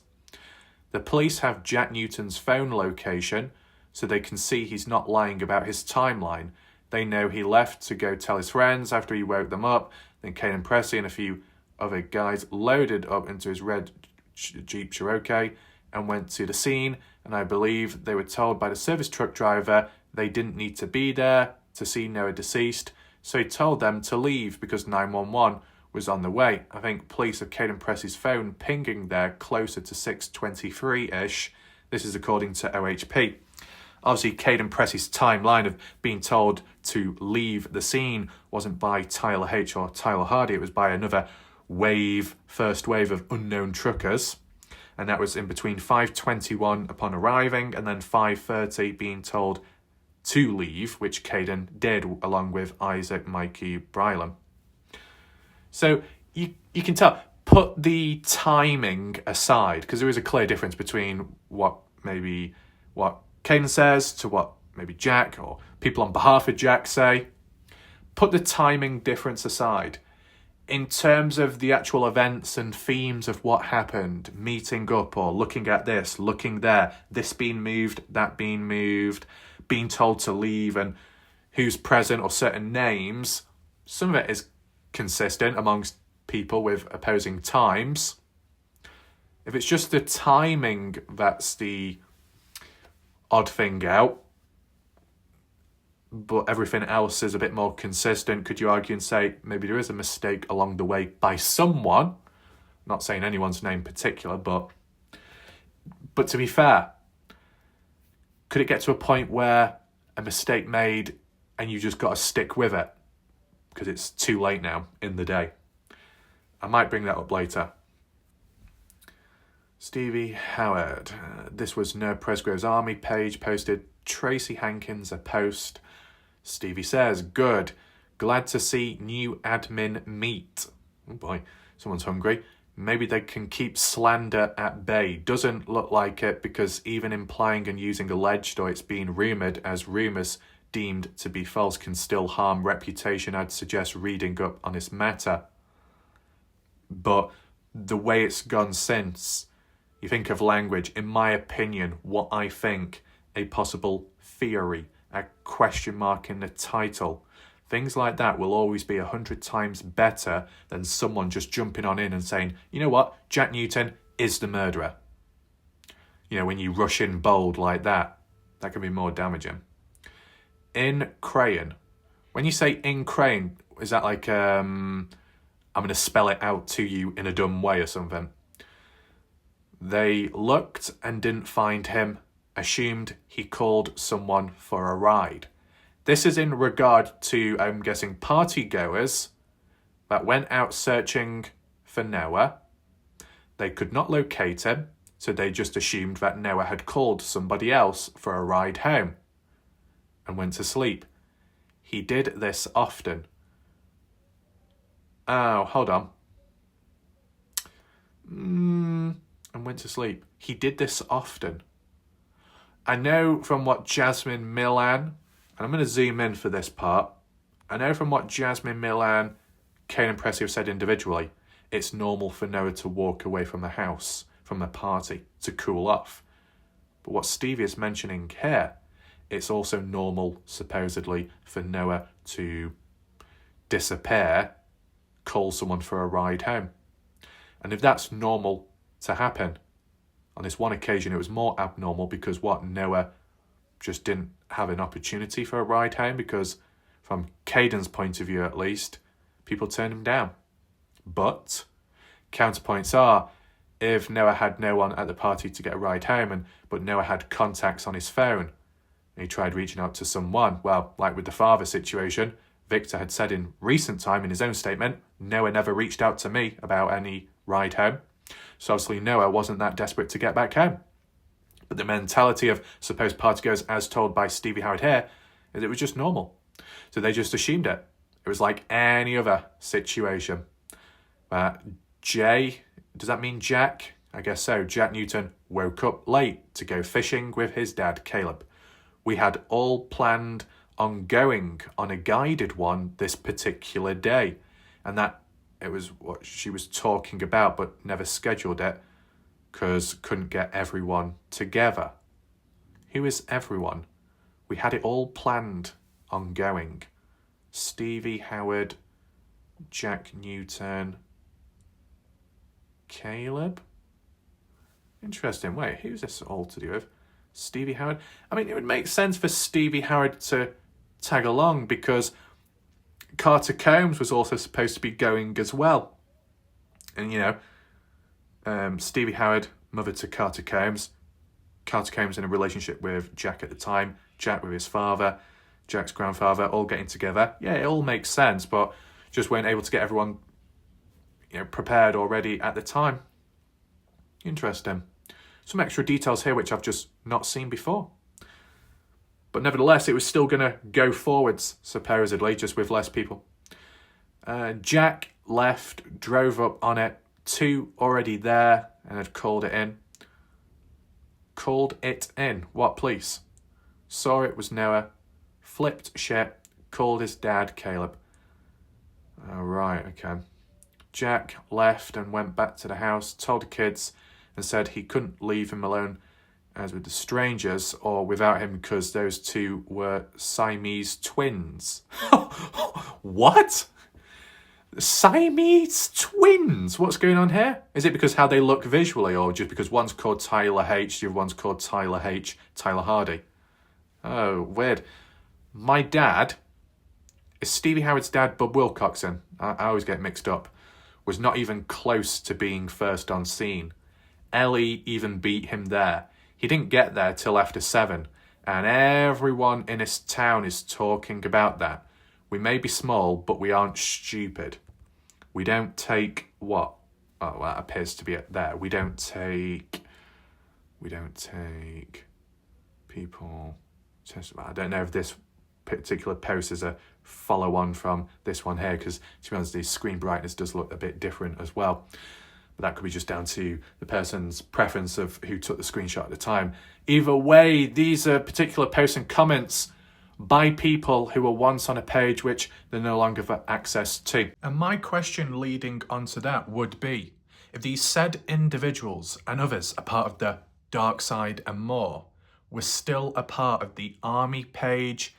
The police have Jack Newton's phone location, so they can see he's not lying about his timeline. They know he left to go tell his friends after he woke them up. Then Caden Pressey and a few other guys loaded up into his red Jeep Cherokee and went to the scene. And I believe they were told by the service truck driver they didn't need to be there to see Noah deceased. So he told them to leave because 911 was on the way. I think police have Caden Pressey's phone pinging there closer to 6:23-ish. This is according to OHP. Obviously, Caden Pressey's timeline of being told to leave the scene wasn't by Tyler H or Tyler Hardy. It was by another first wave of unknown truckers. And that was in between 5:21 upon arriving and then 5:30 being told to leave, which Caden did along with Isaac Mikey Brylam. So you can tell, put the timing aside, because there is a clear difference between what Caden says to what maybe Jack or people on behalf of Jack say. Put the timing difference aside. In terms of the actual events and themes of what happened, meeting up or looking at this, looking there, this being moved, that being moved, being told to leave and who's present or certain names, some of it is consistent amongst people with opposing times. If it's just the timing that's the odd thing out, but everything else is a bit more consistent, could you argue and say maybe there is a mistake along the way by someone? Not saying anyone's name in particular, but to be fair, could it get to a point where a mistake made and you just got to stick with it because it's too late now in the day? I might bring that up later. Stevie Howard. This was Noah Presgrove's Army page posted. Tracy Hankins a post. Stevie says, good. Glad to see new admin meet. Oh boy, someone's hungry. Maybe they can keep slander at bay. Doesn't look like it because even implying and using alleged or it's being rumoured as rumours deemed to be false can still harm reputation. I'd suggest reading up on this matter. But the way it's gone since, you think of language, in my opinion, what I think, a possible theory, a question mark in the title. Things like that will always be 100 times better than someone just jumping on in and saying, you know what, Jack Newton is the murderer. You know, when you rush in bold like that, that can be more damaging. In crayon. When you say in crayon, is that like, I'm going to spell it out to you in a dumb way or something? They looked and didn't find him, assumed he called someone for a ride. This is in regard to, I'm guessing, party goers that went out searching for Noah. They could not locate him, so they just assumed that Noah had called somebody else for a ride home and went to sleep. He did this often. Oh, hold on. And went to sleep. He did this often. I know from what Jasmine Millan, and I'm going to zoom in for this part. I know from what Jasmine Millan, Caden Pressey have said individually, it's normal for Noah to walk away from the house, from the party, to cool off. But what Stevie is mentioning here, it's also normal, supposedly, for Noah to disappear, call someone for a ride home. And if that's normal to happen, on this one occasion it was more abnormal because Noah just didn't have an opportunity for a ride home because from Caden's point of view at least, people turned him down. But counterpoints are, if Noah had no one at the party to get a ride home, but Noah had contacts on his phone, and he tried reaching out to someone, well, like with the father situation, Victor had said in recent time in his own statement, Noah never reached out to me about any ride home. So obviously Noah wasn't that desperate to get back home. But the mentality of supposed partygoers, as told by Stevie Howard here, It was just normal. So they just assumed it. It was like any other situation. Jay, does that mean Jack? I guess so. Jack Newton woke up late to go fishing with his dad, Caleb. We had all planned on going on a guided one this particular day. And that it was what she was talking about, but never scheduled it because couldn't get everyone together. Who is everyone? We had it all planned on going. Stevie, Howard, Jack Newton, Caleb? Interesting. Wait, who's this all to do with? Stevie Howard? I mean, it would make sense for Stevie Howard to tag along because Carter Combs was also supposed to be going as well. And, Stevie Howard, mother to Carter Combs. Carter Combs in a relationship with Jack at the time. Jack with his father. Jack's grandfather, all getting together. Yeah, it all makes sense, but just weren't able to get everyone, prepared already at the time. Interesting. Some extra details here which I've just not seen before. But nevertheless, it was still going to go forwards, supposedly, just with less people. Jack left, drove up on it. 2 already there and had called it in. Called it in? What police? Saw it was Noah. Flipped shit. Called his dad, Caleb. Oh, right, okay. Jack left and went back to the house, told the kids, and said he couldn't leave him alone as with the strangers or without him because those 2 were Siamese twins. What? Siamese twins? What's going on here? Is it because how they look visually or just because one's called Tyler H, the other one's called Tyler H, Tyler Hardy? Oh, weird. My dad, is Stevie Howard's dad Bub Wilcoxon? I always get mixed up. Was not even close to being first on scene. Ellie even beat him there. He didn't get there till after 7, and everyone in his town is talking about that. We may be small, but we aren't stupid. We don't take what? Oh, well, that appears to be it there. We don't take people. I don't know if this particular post is a follow on from this one here, because to be honest, the screen brightness does look a bit different as well. But that could be just down to the person's preference of who took the screenshot at the time. Either way, these are particular posts and comments by people who were once on a page which they no longer have access to. And my question leading onto that would be, if these said individuals and others are part of the dark side and more were still a part of the army page,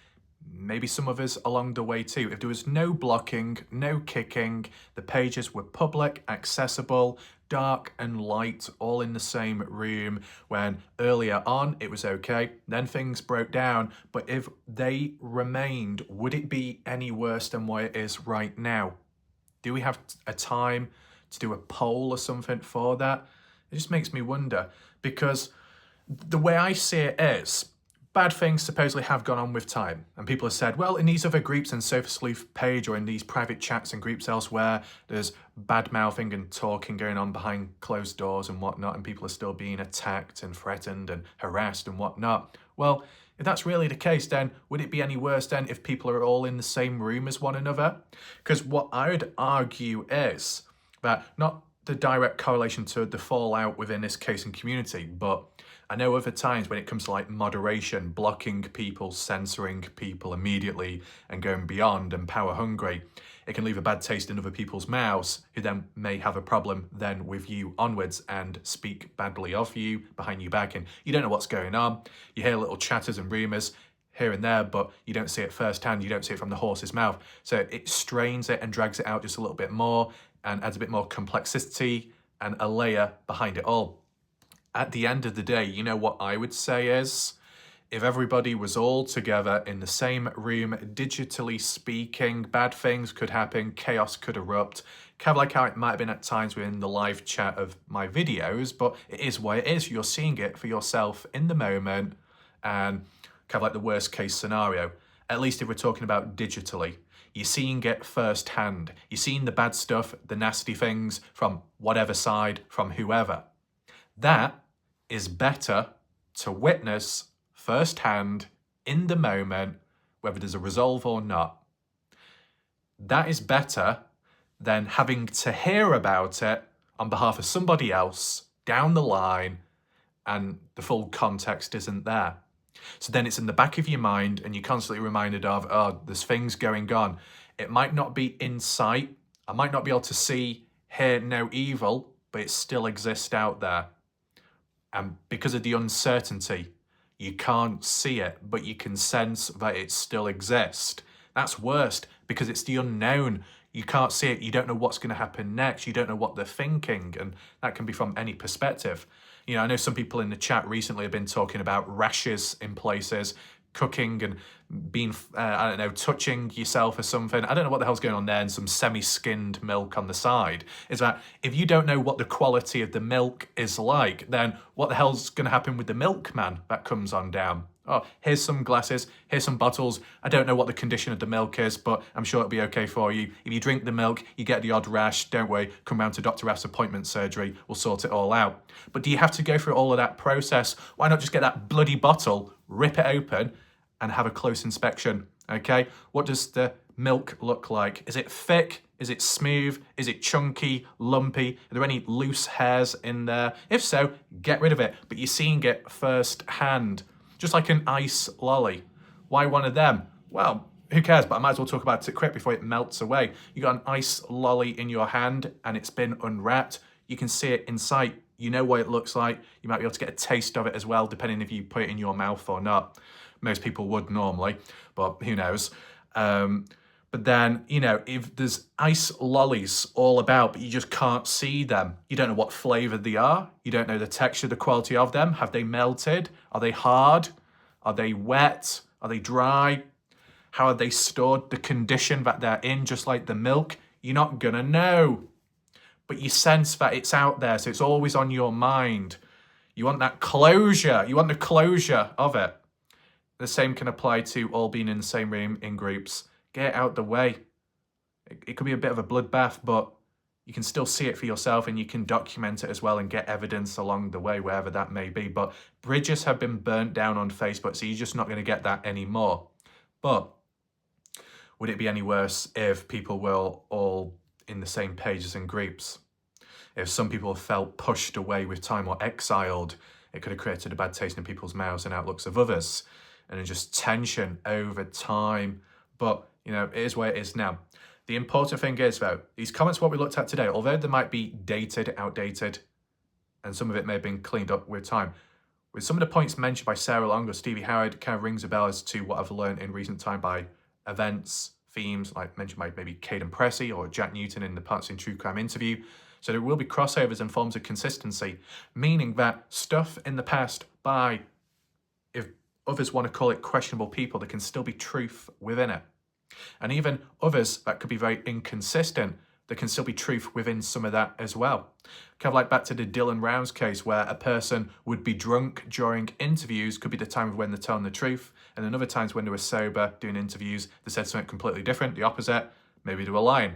maybe some others along the way too. If there was no blocking, no kicking, the pages were public, accessible, dark and light, all in the same room, when earlier on it was okay, then things broke down, but if they remained, would it be any worse than what it is right now? Do we have a time to do a poll or something for that? It just makes me wonder, because the way I see it is, bad things supposedly have gone on with time. And people have said, well, in these other groups and Sofa Sleuth page or in these private chats and groups elsewhere, there's bad-mouthing and talking going on behind closed doors and whatnot, and people are still being attacked and threatened and harassed and whatnot. Well, if that's really the case, then would it be any worse then if people are all in the same room as one another? Because what I would argue is that not the direct correlation to the fallout within this case and community, but I know other times when it comes to like moderation, blocking people, censoring people immediately and going beyond and power hungry, it can leave a bad taste in other people's mouths who then may have a problem then with you onwards and speak badly of you behind your back, and you don't know what's going on. You hear little chatters and rumours here and there, but you don't see it firsthand. You don't see it from the horse's mouth. So it strains it and drags it out just a little bit more and adds a bit more complexity and a layer behind it all. At the end of the day, you know what I would say is, if everybody was all together in the same room, digitally speaking, bad things could happen, chaos could erupt, kind of like how it might have been at times within the live chat of my videos, but it is what it is. You're seeing it for yourself in the moment, and kind of like the worst case scenario. At least if we're talking about digitally, you're seeing it firsthand. You're seeing the bad stuff, the nasty things from whatever side, from whoever. That is better to witness firsthand in the moment whether there's a resolve or not. That is better than having to hear about it on behalf of somebody else down the line and the full context isn't there. So then it's in the back of your mind and you're constantly reminded of, oh, there's things going on. It might not be in sight. I might not be able to see, hear no evil, but it still exists out there. And because of the uncertainty, you can't see it, but you can sense that it still exists. That's worst because it's the unknown. You can't see it. You don't know what's going to happen next. You don't know what they're thinking. And that can be from any perspective. You know, I know some people in the chat recently have been talking about rashes in places, cooking and being, I don't know, touching yourself or something. I don't know what the hell's going on there, and some semi-skinned milk on the side. Is that if you don't know what the quality of the milk is like, then what the hell's going to happen with the milkman that comes on down? Oh, here's some glasses, here's some bottles. I don't know what the condition of the milk is, but I'm sure it'll be okay for you. If you drink the milk, you get the odd rash, don't worry, come round to Dr. F's appointment surgery, we'll sort it all out. But do you have to go through all of that process? Why not just get that bloody bottle, rip it open, and have a close inspection, okay? What does the milk look like? Is it thick? Is it smooth? Is it chunky, lumpy? Are there any loose hairs in there? If so, get rid of it, but you're seeing it first hand. Just like an ice lolly. Why one of them? Well, who cares, but I might as well talk about it quick before it melts away. You got an ice lolly in your hand and it's been unwrapped. You can see it in sight. You know what it looks like. You might be able to get a taste of it as well, depending if you put it in your mouth or not. Most people would normally, but who knows. But then, you know, if there's ice lollies all about, but you just can't see them, you don't know what flavour they are, you don't know the texture, the quality of them, have they melted, are they hard, are they wet, are they dry, how are they stored, the condition that they're in, just like the milk, you're not gonna know. But you sense that it's out there, so it's always on your mind. You want that closure, you want the closure of it. The same can apply to all being in the same room in groups. Get it out the way. It could be a bit of a bloodbath, but you can still see it for yourself and you can document it as well and get evidence along the way, wherever that may be. But bridges have been burnt down on Facebook, so you're just not going to get that anymore. But would it be any worse if people were all in the same pages and groups? If some people felt pushed away with time or exiled, it could have created a bad taste in people's mouths and outlooks of others. And just tension over time. But, you know, it is where it is now. The important thing is, though, these comments, what we looked at today, although they might be dated, outdated, and some of it may have been cleaned up with time, with some of the points mentioned by Sarah Long or Stevie Howard, kind of rings a bell as to what I've learned in recent time by events, themes, like mentioned by maybe Caden Pressey or Jack Newton in the Parts in True Crime interview. So there will be crossovers and forms of consistency, meaning that stuff in the past by, if others want to call it questionable people, there can still be truth within it. And even others that could be very inconsistent, there can still be truth within some of that as well. Kind of like back to the Dylan Rounds case, where a person would be drunk during interviews, could be the time of when they're telling the truth, and then other times when they were sober doing interviews, they said something completely different, the opposite, maybe they were lying.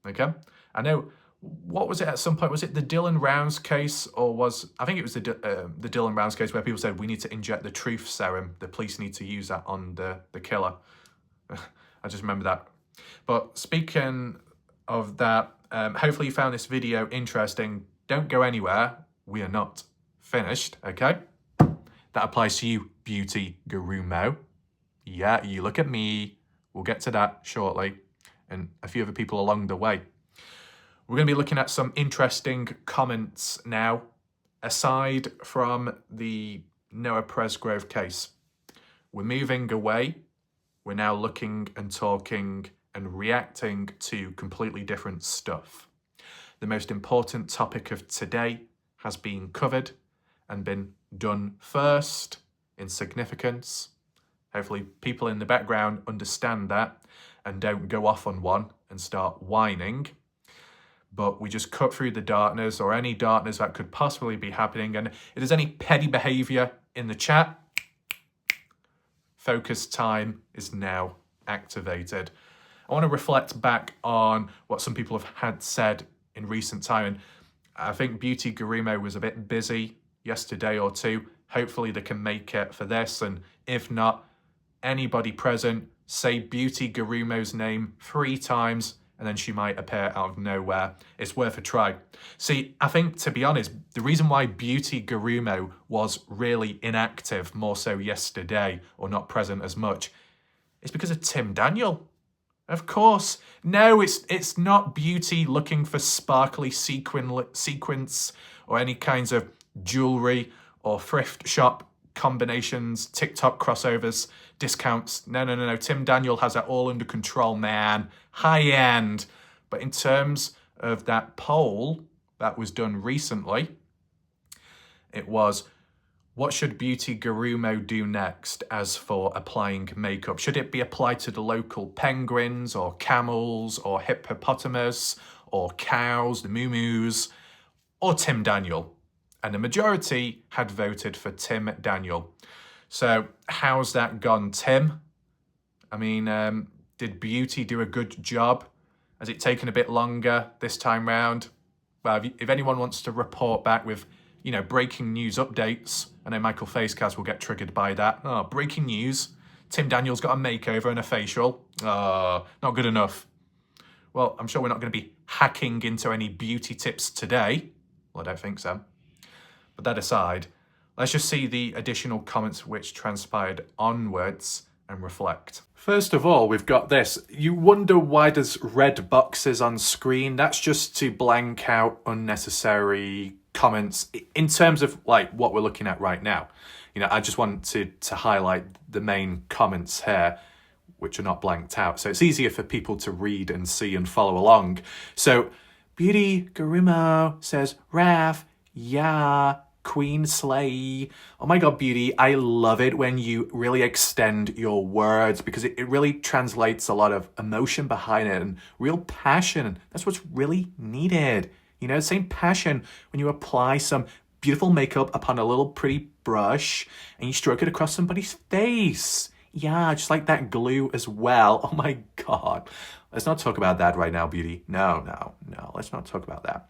Okay? I know, what was it at some point? Was it the Dylan Rounds case, or I think it was the Dylan Rounds case where people said we need to inject the truth serum, the police need to use that on the killer. I just remember that. But speaking of that, hopefully you found this video interesting. Don't go anywhere. We are not finished, okay? That applies to you, Beauty Guru Mo. Yeah, you look at me. We'll get to that shortly. And a few other people along the way. We're going to be looking at some interesting comments now, aside from the Noah Presgrove case. We're moving away. We're now looking and talking and reacting to completely different stuff. The most important topic of today has been covered and been done first in significance. Hopefully people in the background understand that and don't go off on one and start whining. But we just cut through the darkness or any darkness that could possibly be happening. And if there's any petty behavior in the chat, focus time is now activated. I want to reflect back on what some people have had said in recent time. And I think Beauty Gurumo was a bit busy yesterday or two. Hopefully they can make it for this. And if not, anybody present say Beauty Garumo's name 3 times, and then she might appear out of nowhere. It's worth a try. See, I think, to be honest, the reason why Beauty Garumo was really inactive more so yesterday, or not present as much, is because of Tim Daniel. Of course. No, it's not Beauty looking for sparkly sequins or any kinds of jewellery or thrift shop combinations, TikTok crossovers, discounts. No. Tim Daniel has that all under control, man. High end. But in terms of that poll that was done recently, it was, what should Beauty Garumo do next as for applying makeup? Should it be applied to the local penguins or camels or hippopotamus or cows, the moo-moos, or Tim Daniel? And the majority had voted for Tim Daniel. So how's that gone, Tim? I mean, did Beauty do a good job? Has it taken a bit longer this time round? Well, if anyone wants to report back with, breaking news updates, I know Michael Facecast will get triggered by that. Oh, breaking news. Tim Daniel's got a makeover and a facial. Oh, not good enough. Well, I'm sure we're not going to be hacking into any beauty tips today. Well, I don't think so. But that aside, let's just see the additional comments which transpired onwards and reflect. First of all, we've got this. You wonder why there's red boxes on screen. That's just to blank out unnecessary comments in terms of like what we're looking at right now. I just wanted to highlight the main comments here, which are not blanked out. So it's easier for people to read and see and follow along. So Beauty Garumo says, Raph, yeah, Queen Slay. Oh my God, Beauty, I love it when you really extend your words because it really translates a lot of emotion behind it and real passion. That's what's really needed. Same passion when you apply some beautiful makeup upon a little pretty brush and you stroke it across somebody's face. Yeah, just like that glue as well. Oh my God. Let's not talk about that right now, Beauty. No. Let's not talk about that.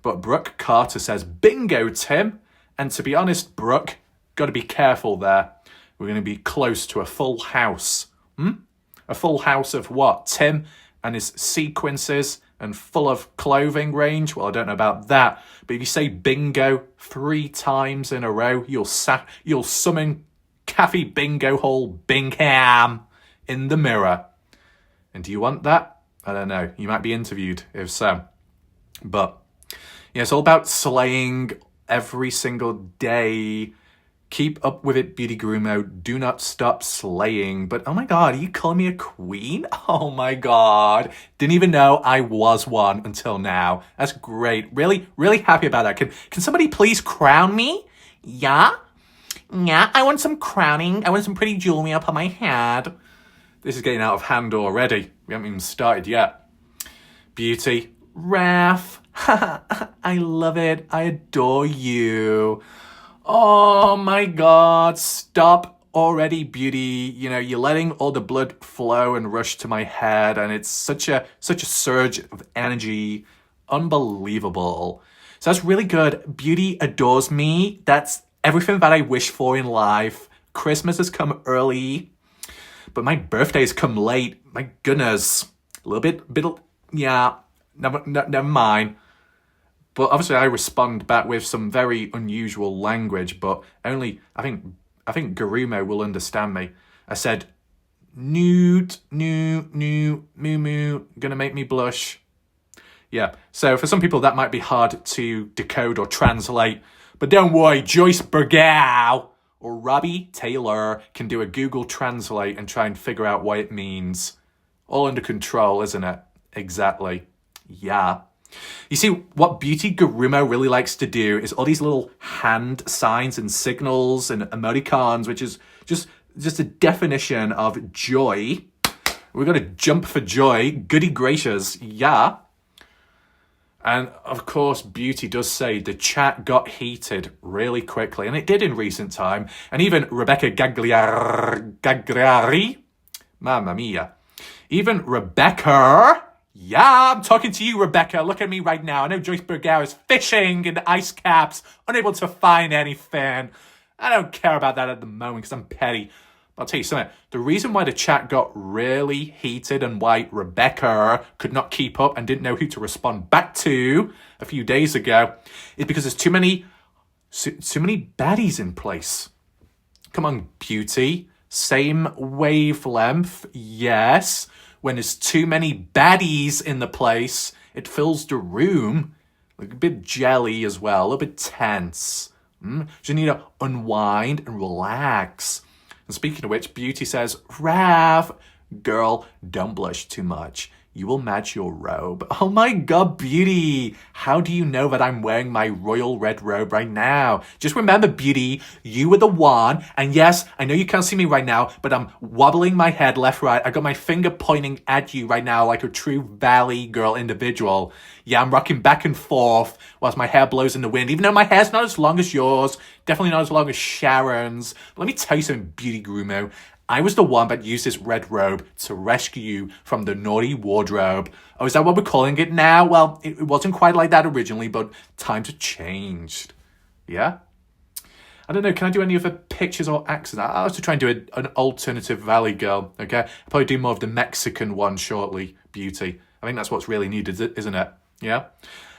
But Brooke Carter says, bingo, Tim. And to be honest, Brooke, got to be careful there. We're going to be close to a full house. A full house of what? Tim and his sequences and full of clothing range? Well, I don't know about that. But if you say bingo 3 times in a row, you'll summon Kathy Bingo Hall Bingham in the mirror. And do you want that? I don't know. You might be interviewed if so. But it's all about slaying every single day. Keep up with it, Beauty Garumo. Do not stop slaying. But oh my God, are you calling me a queen? Oh my God. Didn't even know I was one until now. That's great. Really, really happy about that. Can somebody please crown me? Yeah, I want some crowning. I want some pretty jewelry up on my head. This is getting out of hand already. We haven't even started yet. Beauty. Raph. I love it. I adore you. Oh my God. Stop already, Beauty. You're letting all the blood flow and rush to my head, and it's such a surge of energy. Unbelievable. So that's really good. Beauty adores me. That's everything that I wish for in life. Christmas has come early, but my birthday's come late. My goodness. A little bit, yeah, never mind. But obviously I respond back with some very unusual language, but only, I think Garumo will understand me. I said, newt, moo, gonna make me blush. Yeah, so for some people that might be hard to decode or translate, but don't worry, Joyce Burgow or Robbie Taylor can do a Google Translate and try and figure out what it means. All under control, isn't it? Exactly. Yeah. You see, what Beauty Garumo really likes to do is all these little hand signs and signals and emoticons, which is just a definition of joy. We're going to jump for joy. Goody gracious. Yeah. And of course, Beauty does say the chat got heated really quickly, and it did in recent time. And even Rebecca Gagliari, mamma mia, even Rebecca, yeah, I'm talking to you, Rebecca. Look at me right now. I know Joyce Burgow is fishing in the ice caps, unable to find anything. I don't care about that at the moment because I'm petty. I'll tell you something. The reason why the chat got really heated and why Rebecca could not keep up and didn't know who to respond back to a few days ago is because there's too many baddies in place. Come on, Beauty. Same wavelength, yes. When there's too many baddies in the place, it fills the room. Like a bit jelly as well, a little bit tense. So you need to unwind and relax. And speaking of which, Beauty says, Rav, girl, don't blush too much. You will match your robe. Oh my God, Beauty. How do you know that I'm wearing my royal red robe right now? Just remember, Beauty, you were the one. And yes, I know you can't see me right now, but I'm wobbling my head left, right. I got my finger pointing at you right now like a true Valley girl individual. Yeah, I'm rocking back and forth whilst my hair blows in the wind, even though my hair's not as long as yours, definitely not as long as Sharon's. But let me tell you something, Beauty Grumo. I was the one that used this red robe to rescue you from the naughty wardrobe. Oh, is that what we're calling it now? Well, it wasn't quite like that originally, but times have changed. Yeah? I don't know, can I do any other pictures or accents? I'll have to try and do an alternative Valley girl, okay? I'll probably do more of the Mexican one shortly, Beauty. I think that's what's really needed, isn't it? Yeah?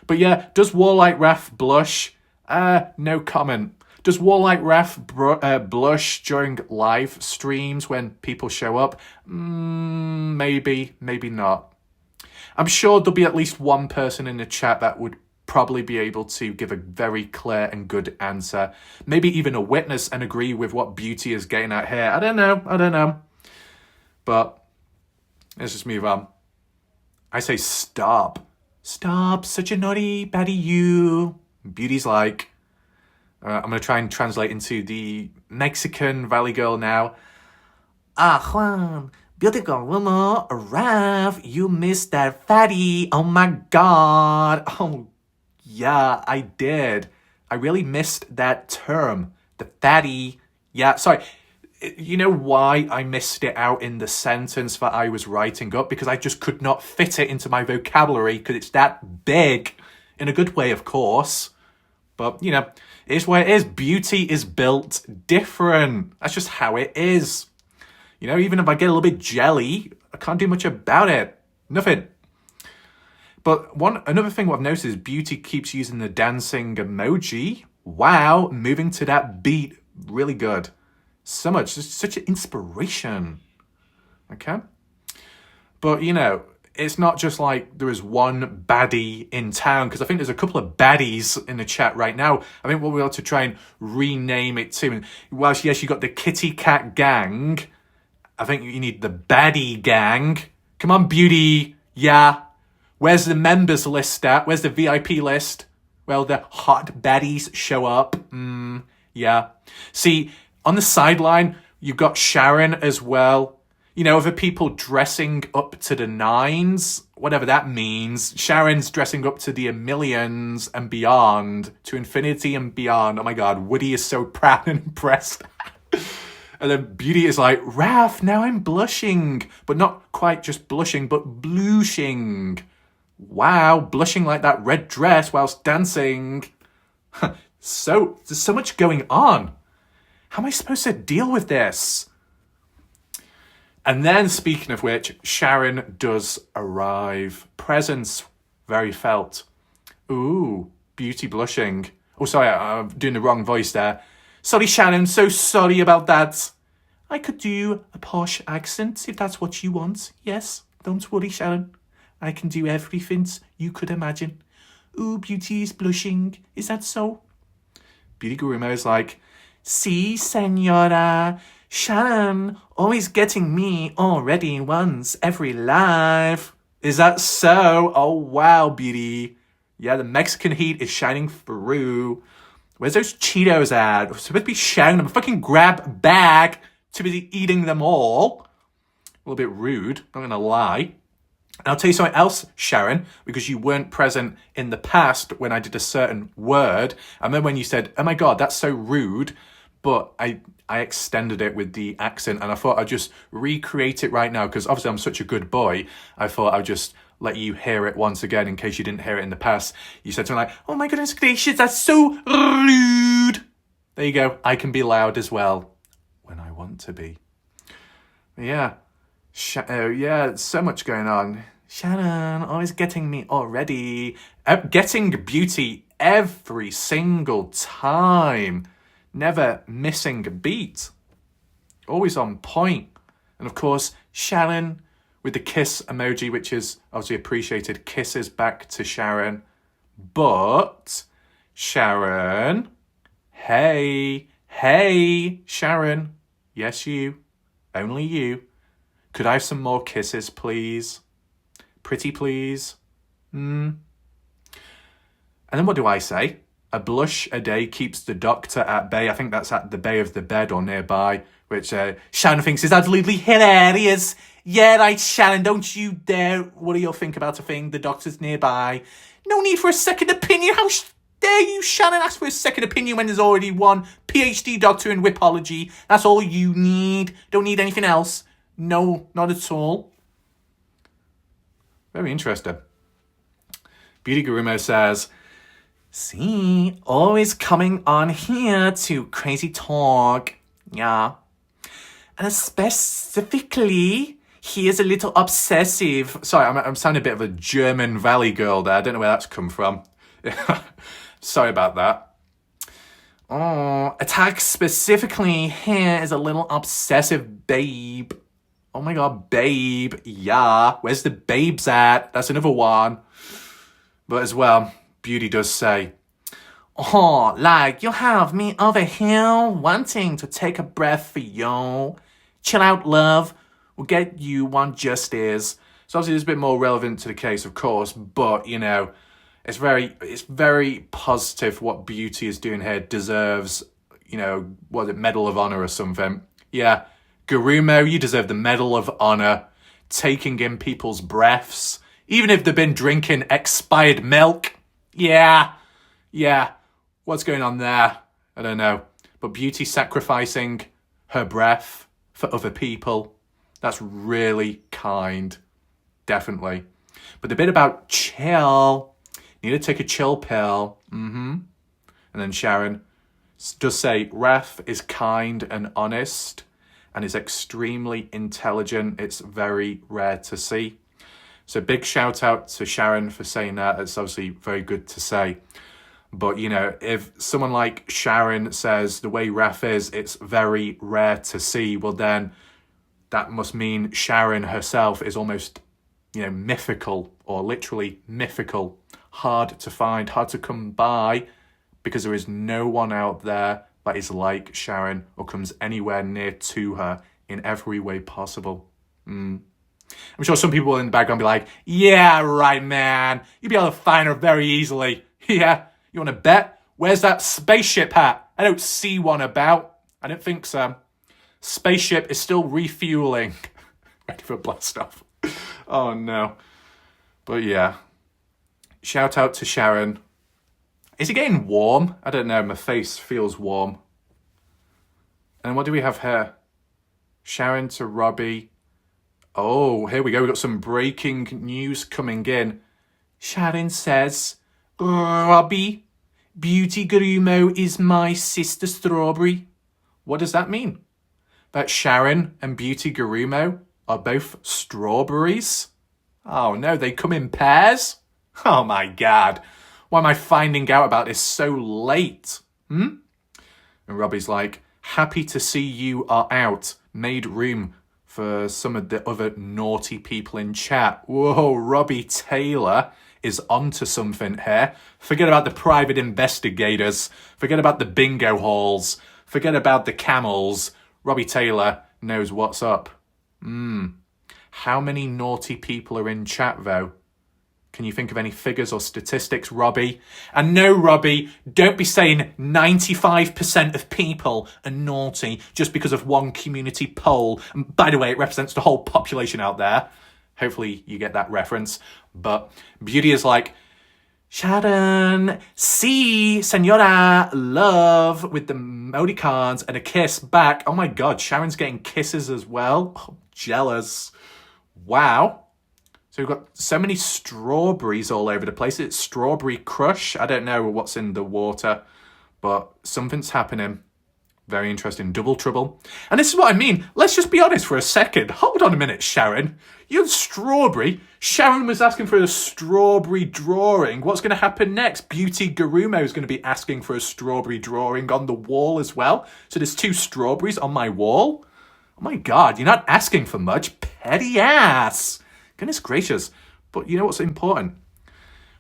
But yeah, does Warlight Raph blush? No comment. Does Warlight Raph blush during live streams when people show up? Maybe, maybe not. I'm sure there'll be at least one person in the chat that would probably be able to give a very clear and good answer. Maybe even a witness and agree with what Beauty is getting at here. I don't know. But let's just move on. I say stop. Stop, such a naughty baddie you. Beauty's like... I'm going to try and translate into the Mexican Valley girl now. Juan, beautiful woman, Rav, you missed that fatty. Oh my God. Oh, yeah, I did. I really missed that term, the fatty. Yeah, sorry. You know why I missed it out in the sentence that I was writing up? Because I just could not fit it into my vocabulary because it's that big. In a good way, of course. But, you know... It's where it is. Beauty is built different. That's just how it is. You know, even if I get a little bit jelly, I can't do much about it. Nothing. But another thing what I've noticed is Beauty keeps using the dancing emoji. Wow, moving to that beat. Really good. So much. Just such an inspiration. Okay? But, you know... It's not just like there is one baddie in town, because I think there's a couple of baddies in the chat right now. I think we'll be able to try and rename it too. And whilst, yes, you got the Kitty Cat Gang, I think you need the baddie gang. Come on, Beauty. Yeah. Where's the members list at? Where's the VIP list? Well, the hot baddies show up. Yeah. See, on the sideline, you've got Sharon as well. You know, other people dressing up to the nines, whatever that means. Sharon's dressing up to the millions and beyond, to infinity and beyond. Oh my God, Woody is so proud and impressed. And then Beauty is like, Raph, now I'm blushing. But not quite just blushing, but blushing. Wow, blushing like that red dress whilst dancing. So, there's so much going on. How am I supposed to deal with this? And then, speaking of which, Sharon does arrive. Presence very felt. Ooh, Beauty blushing. Oh, sorry, I'm doing the wrong voice there. Sorry, Sharon, so sorry about that. I could do a posh accent if that's what you want. Yes, don't worry, Sharon. I can do everything you could imagine. Ooh, Beauty is blushing. Is that so? Beauty Grumo is like, Si, senora. Sharon, always getting me already once every live. Is that so? Oh, wow, Beauty. Yeah, the Mexican heat is shining through. Where's those Cheetos at? I'm supposed to be sharing them. Fucking grab bag to be eating them all. A little bit rude, not gonna lie. And I'll tell you something else, Sharon, because you weren't present in the past when I did a certain word. And then when you said, oh my God, that's so rude. But I extended it with the accent, and I thought I'd just recreate it right now, because obviously I'm such a good boy. I thought I'd just let you hear it once again in case you didn't hear it in the past. You said something like, oh my goodness gracious, that's so rude. There you go. I can be loud as well when I want to be. Yeah. Yeah, so much going on. Shannon, always getting me already. Getting beauty every single time. Never missing a beat. Always on point. And of course, Sharon with the kiss emoji, which is obviously appreciated. Kisses back to Sharon. But Sharon, hey, Sharon. Yes, you. Only you. Could I have some more kisses, please? Pretty please? And then what do I say? A blush a day keeps the doctor at bay. I think that's at the bay of the bed or nearby, which Sharon thinks is absolutely hilarious. Yeah, right, Sharon, don't you dare. What do you think about a thing? The doctor's nearby. No need for a second opinion. How dare you, Shannon, ask for a second opinion when there's already one PhD doctor in whipology? That's all you need. Don't need anything else. No, not at all. Very interesting. Beauty Gurumo says, see, always coming on here to crazy talk. Yeah. And specifically, he is a little obsessive. Sorry, I'm sounding a bit of a German Valley girl there. I don't know where that's come from. Sorry about that. Oh, attack specifically here is a little obsessive babe. Oh my god, babe. Yeah. Where's the babes at? That's another one. But as well, Beauty does say, oh, like, you have me over here wanting to take a breath for you. Chill out, love. We'll get you one just is. So obviously it's a bit more relevant to the case, of course, but, you know, it's very positive what Beauty is doing here. Deserves, you know, what is it, Medal of Honor or something. Yeah. Gurumo, you deserve the Medal of Honor. Taking in people's breaths, even if they've been drinking expired milk. Yeah. What's going on there? I don't know. But Beauty sacrificing her breath for other people. That's really kind. Definitely. But the bit about chill, need to take a chill pill. And then Sharon does say, Ref is kind and honest and is extremely intelligent. It's very rare to see. So big shout out to Sharon for saying that. It's obviously very good to say. But, you know, if someone like Sharon says the way Ref is, it's very rare to see, well then that must mean Sharon herself is almost, you know, mythical or literally mythical. Hard to find, hard to come by, because there is no one out there that is like Sharon or comes anywhere near to her in every way possible. I'm sure some people in the background be like, yeah, right, man. You'll be able to find her very easily. Yeah, you want to bet? Where's that spaceship hat? I don't see one about. I don't think so. Spaceship is still refueling. Ready for blast off. Oh, no. But yeah. Shout out to Sharon. Is it getting warm? I don't know. My face feels warm. And what do we have here? Sharon to Robbie. Oh, here we go. We've got some breaking news coming in. Sharon says, Robbie, Beauty Gurumo is my sister Strawberry. What does that mean? That Sharon and Beauty Gurumo are both strawberries? Oh no, they come in pairs? Oh my god. Why am I finding out about this so late? And Robbie's like, happy to see you are out. Made room for some of the other naughty people in chat. Whoa, Robbie Taylor is onto something here. Forget about the private investigators. Forget about the bingo halls. Forget about the camels. Robbie Taylor knows what's up. How many naughty people are in chat, though? Can you think of any figures or statistics, Robbie? And no, Robbie, don't be saying 95% of people are naughty just because of one community poll. And by the way, it represents the whole population out there. Hopefully you get that reference. But Beauty is like, Sharon, see, senora, love, with the emoticons and a kiss back. Oh my God, Sharon's getting kisses as well. Oh, jealous. Wow. So we've got so many strawberries all over the place. It's Strawberry Crush. I don't know what's in the water, but something's happening. Very interesting. Double trouble. And this is what I mean. Let's just be honest for a second. Hold on a minute, Sharon. You're strawberry. Sharon was asking for a strawberry drawing. What's going to happen next? Beauty Garumo is going to be asking for a strawberry drawing on the wall as well. So there's 2 strawberries on my wall. Oh my God, you're not asking for much. Petty ass. Goodness gracious. But you know what's important?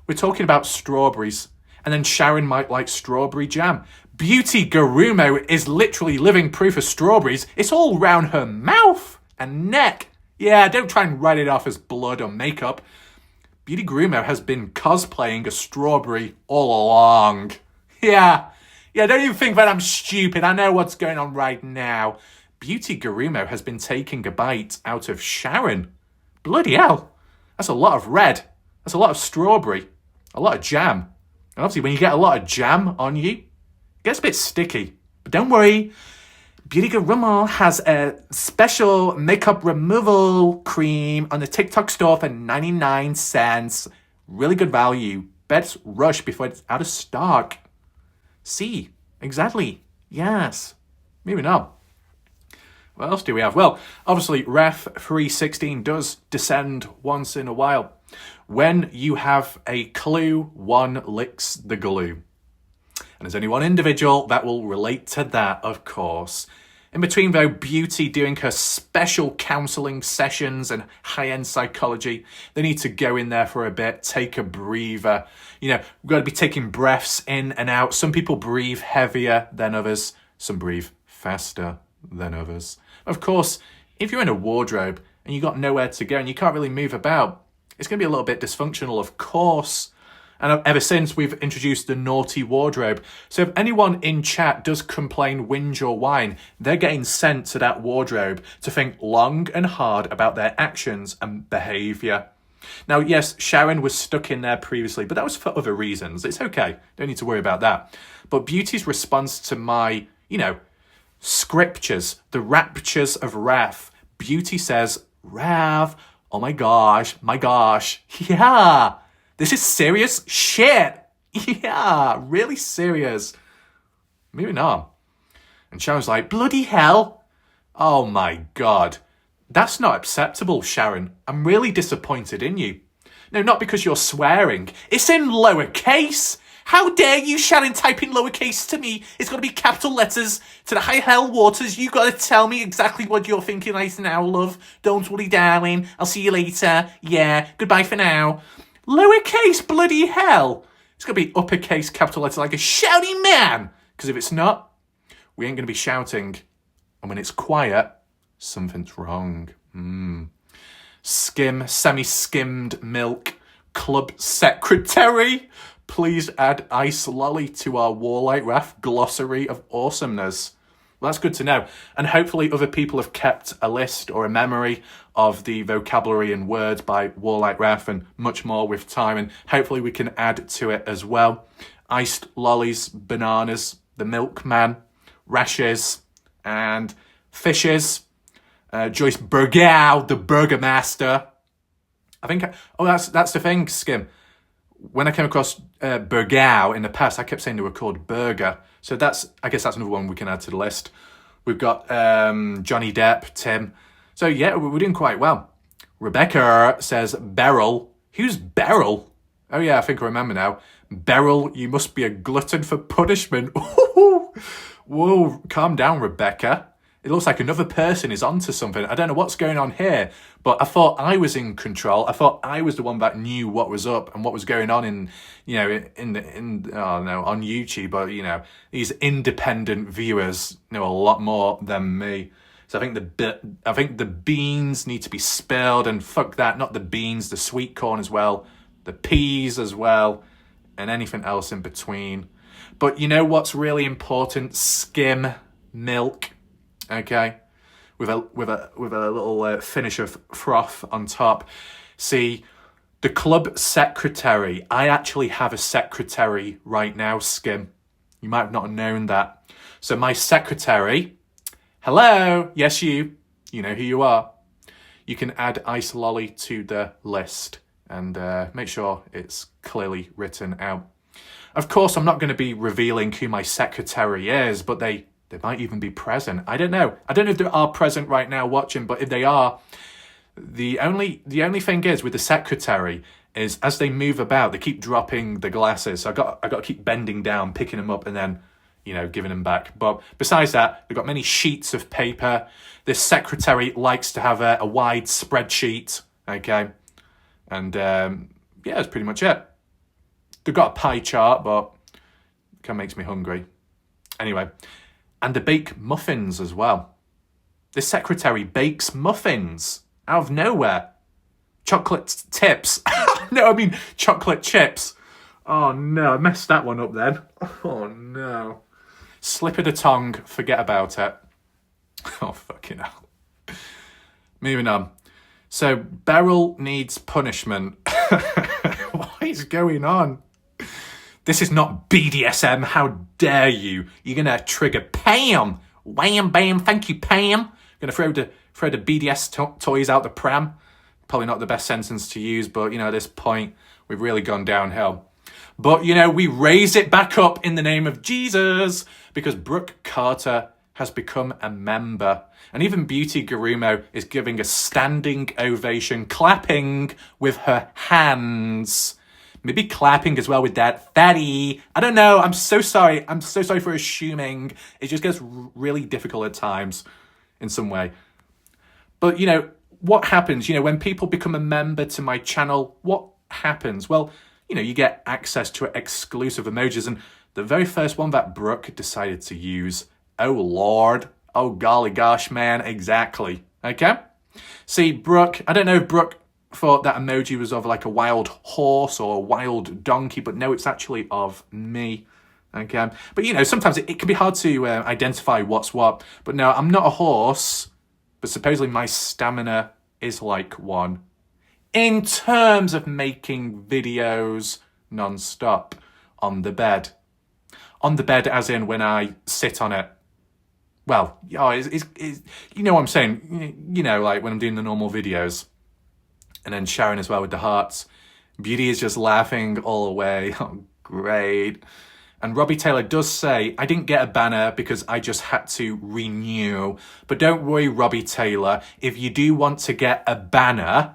We're talking about strawberries. And then Sharon might like strawberry jam. Beauty Garumo is literally living proof of strawberries. It's all round her mouth and neck. Yeah, don't try and write it off as blood or makeup. Beauty Garumo has been cosplaying a strawberry all along. Yeah, don't even think that I'm stupid. I know what's going on right now. Beauty Garumo has been taking a bite out of Sharon. Bloody hell. That's a lot of red. That's a lot of strawberry. A lot of jam. And obviously when you get a lot of jam on you, it gets a bit sticky. But don't worry. Beauty Garumo has a special makeup removal cream on the TikTok store for 99 cents. Really good value. Best rush before it's out of stock. See, exactly. Yes. Moving on. What else do we have? Well, obviously, Ref 316 does descend once in a while. When you have a clue, one licks the glue. And there's only one individual that will relate to that, of course. In between, though, Beauty doing her special counselling sessions and high-end psychology, they need to go in there for a bit, take a breather. You know, we've got to be taking breaths in and out. Some people breathe heavier than others. Some breathe faster than others. Of course, if you're in a wardrobe and you've got nowhere to go and you can't really move about, it's going to be a little bit dysfunctional, of course. And ever since, we've introduced the naughty wardrobe. So if anyone in chat does complain, whinge or whine, they're getting sent to that wardrobe to think long and hard about their actions and behaviour. Now, yes, Sharon was stuck in there previously, but that was for other reasons. It's okay. Don't need to worry about that. But Beauty's response to my, scriptures, the raptures of Ref. Beauty says, Ref, oh my gosh, yeah, this is serious shit. Yeah, really serious. Moving on. And Sharon's like, bloody hell. Oh my God. That's not acceptable, Sharon. I'm really disappointed in you. No, not because you're swearing. It's in lowercase. How dare you, Sharon, type in lowercase to me? It's got to be capital letters. To the high hell waters, you got to tell me exactly what you're thinking right now, love. Don't worry, darling. I'll see you later. Yeah, goodbye for now. Lowercase, bloody hell. It's got to be uppercase capital letters like a shouting man. Because if it's not, we ain't going to be shouting. And when it's quiet, something's wrong. Skim, semi-skimmed milk, club secretary. Please add ice lolly to our Warlight Ref glossary of awesomeness. Well, that's good to know. And hopefully other people have kept a list or a memory of the vocabulary and words by Warlight Ref and much more with time. And hopefully we can add to it as well. Iced lollies, bananas, the milkman, rashes, and fishes. Joyce Burgow, the Burgermaster. I think, that's the thing, Skim. When I came across Burgow in the past, I kept saying they were called Burger. So I guess that's another one we can add to the list. We've got Johnny Depp, Tim. So yeah, we're doing quite well. Rebecca says Beryl. Who's Beryl? Oh yeah, I think I remember now. Beryl, you must be a glutton for punishment. Whoa, calm down, Rebecca. It looks like another person is onto something. I don't know what's going on here, but I thought I was in control. I thought I was the one that knew what was up and what was going on on YouTube. But these independent viewers know a lot more than me. So I think the beans need to be spilled, and fuck that, not the beans, the sweet corn as well, the peas as well, and anything else in between. But you know what's really important? Skim milk. Okay, with a little finish of froth on top. See, the club secretary. I actually have a secretary right now, Skim. You might have not known that. So my secretary, hello, yes you know who you are. You can add Ice Lolly to the list and make sure it's clearly written out. Of course, I'm not going to be revealing who my secretary is, but they They might even be present. I don't know. I don't know if they are present right now watching, but if they are, the only thing is with the secretary is as they move about, they keep dropping the glasses. So I got to keep bending down, picking them up, and then, giving them back. But besides that, they've got many sheets of paper. This secretary likes to have a wide spreadsheet, okay? And that's pretty much it. They've got a pie chart, but it kind of makes me hungry. Anyway, and they bake muffins as well. This secretary bakes muffins out of nowhere. Chocolate tips. No, I mean chocolate chips. Oh no, I messed that one up then. Oh no. Slip of the tongue, forget about it. Oh fucking hell. Moving on. So Beryl needs punishment. What is going on? This is not BDSM, how dare you? You're gonna trigger Pam. Wham bam, thank you Pam. Gonna throw the BDS toys out the pram. Probably not the best sentence to use, but, at this point, we've really gone downhill. But, we raise it back up in the name of Jesus because Brooke Carter has become a member. And even Beauty Garumo is giving a standing ovation, clapping with her hands. Maybe clapping as well with that fatty. I don't know. I'm so sorry. I'm so sorry for assuming. It just gets really difficult at times in some way. But, what happens, when people become a member to my channel, what happens? Well, you get access to exclusive emojis. And the very first one that Brooke decided to use, oh Lord, oh golly gosh, man, exactly. Okay? See, Brooke, I don't know if Brooke thought that emoji was of like a wild horse or a wild donkey, but no, it's actually of me. Okay? But, sometimes it can be hard to identify what's what. But no, I'm not a horse. But supposedly my stamina is like one in terms of making videos non-stop on the bed. On the bed as in when I sit on it. Well, it's you know what I'm saying? Like when I'm doing the normal videos. And then Sharon as well with the hearts. Beauty is just laughing all the way. Oh, great. And Robbie Taylor does say, I didn't get a banner because I just had to renew. But don't worry, Robbie Taylor. If you do want to get a banner,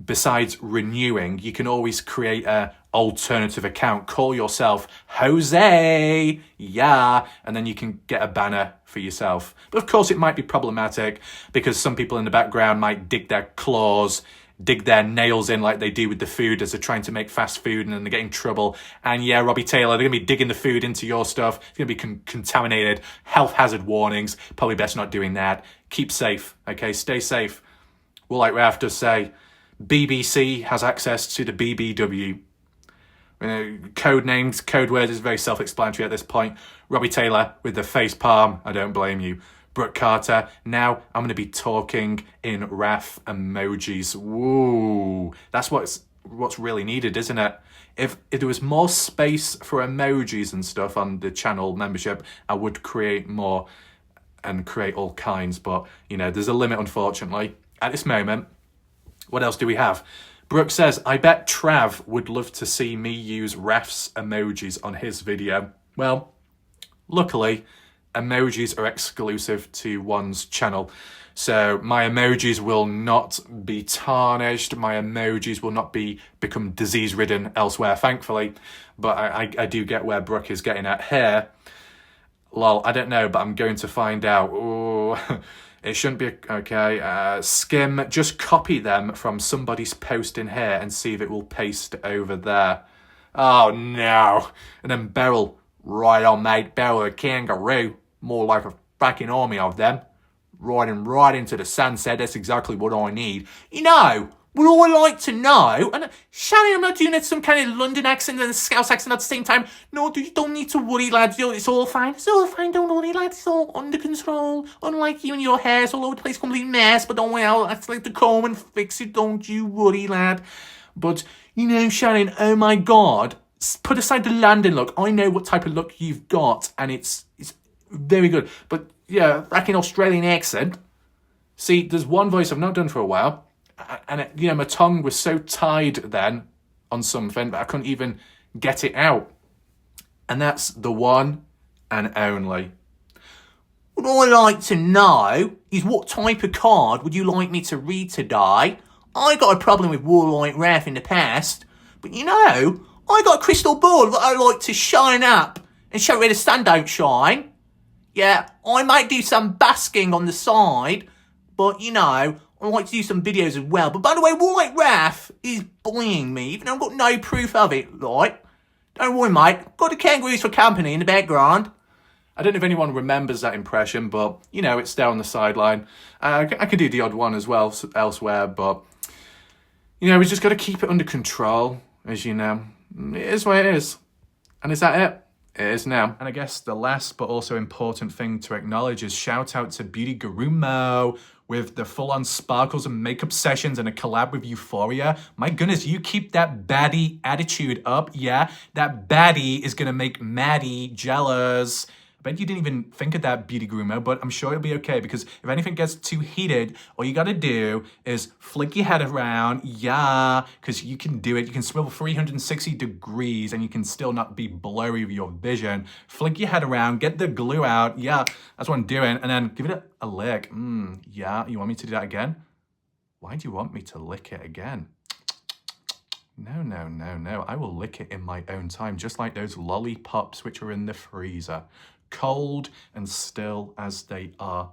besides renewing, you can always create an alternative account. Call yourself Jose. Yeah. And then you can get a banner for yourself. But of course, it might be problematic because some people in the background might dig their claws, dig their nails in like they do with the food as they're trying to make fast food and then they get in trouble. And yeah, Robbie Taylor, they're going to be digging the food into your stuff. It's going to be contaminated. Health hazard warnings. Probably best not doing that. Keep safe, okay? Stay safe. Well, like we have to say, BBC has access to the BBW. Code names, code words is very self-explanatory at this point. Robbie Taylor with the face palm. I don't blame you. Brooke Carter. Now I'm going to be talking in RAF emojis. Woo. That's what's really needed, isn't it? If there was more space for emojis and stuff on the channel membership, I would create more and create all kinds. But, there's a limit, unfortunately. At this moment, what else do we have? Brooke says, I bet Trav would love to see me use RAF's emojis on his video. Well, luckily, emojis are exclusive to one's channel. So my emojis will not be tarnished. My emojis will not become disease-ridden elsewhere, thankfully. But I do get where Brooke is getting at here. Lol, I don't know, but I'm going to find out. Ooh, it shouldn't be... Okay, Skim, just copy them from somebody's post in here and see if it will paste over there. Oh, no. And then Beryl, right on, mate. Beryl a kangaroo. More like a fucking army of them. Riding right into the sunset. That's exactly what I need. What I like to know, and Shannon, I'm not doing it some kind of London accent and a Scouse accent at the same time. No, you don't need to worry, lads. It's all fine. It's all fine. Don't worry, lads. It's all under control. Unlike you and your hair, it's all over the place, complete mess. But don't worry, I'll like to comb and fix it. Don't you worry, lad. But Shannon, oh my God, put aside the London look. I know what type of look you've got, and it's very good. But yeah, back in Australian accent. See, there's one voice I've not done for a while. And, my tongue was so tied then on something that I couldn't even get it out. And that's the one and only. What I'd like to know is what type of card would you like me to read today? I got a problem with Warlike Ref in the past, but you know, I got a crystal ball that I like to shine up and show where the sun don't shine. Yeah, I might do some basking on the side, but you know, I like to do some videos as well. But by the way, Warlike Ref is bullying me, even though I've got no proof of it, right? Don't worry, mate. Got the kangaroos for company in the background. I don't know if anyone remembers that impression, but, you know, it's down the sideline. I could do the odd one as well elsewhere, but, you know, we just got to keep it under control, as you know. It is what it is. And is that it? It is now. And I guess the last but also important thing to acknowledge is shout out to Beauty Gurumo with the full-on sparkles and makeup sessions and a collab with Euphoria. My goodness, you keep that baddie attitude up, yeah? That baddie is gonna make Maddie jealous. I bet you didn't even think of that, Beauty Groomer, but I'm sure it'll be okay because if anything gets too heated, all you gotta do is flick your head around, yeah, because you can do it. You can swivel 360 degrees and you can still not be blurry with your vision. Flick your head around, get the glue out, yeah, that's what I'm doing, and then give it a lick. Yeah, you want me to do that again? Why do you want me to lick it again? No. I will lick it in my own time, just like those lollipops which are in the freezer. Cold and still as they are.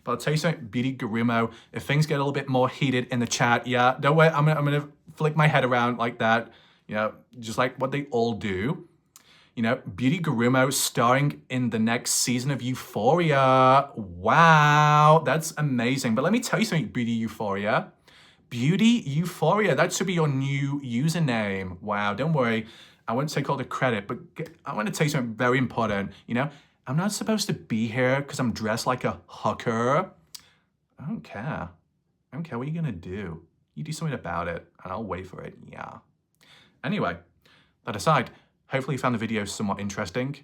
But I'll tell you something, Beauty Gurumo, if things get a little bit more heated in the chat, yeah, don't worry, I'm gonna flick my head around like that, you know, just like what they all do. You know, Beauty Gurumo starring in the next season of Euphoria. Wow, that's amazing. But let me tell you something, Beauty Euphoria. Beauty Euphoria, that should be your new username. Wow, don't worry, I won't take all the credit, but I want to tell you something very important. You know, I'm not supposed to be here because I'm dressed like a hooker. I don't care. I don't care what you're going to do. You do something about it, and I'll wait for it, yeah. Anyway, that aside, hopefully you found the video somewhat interesting.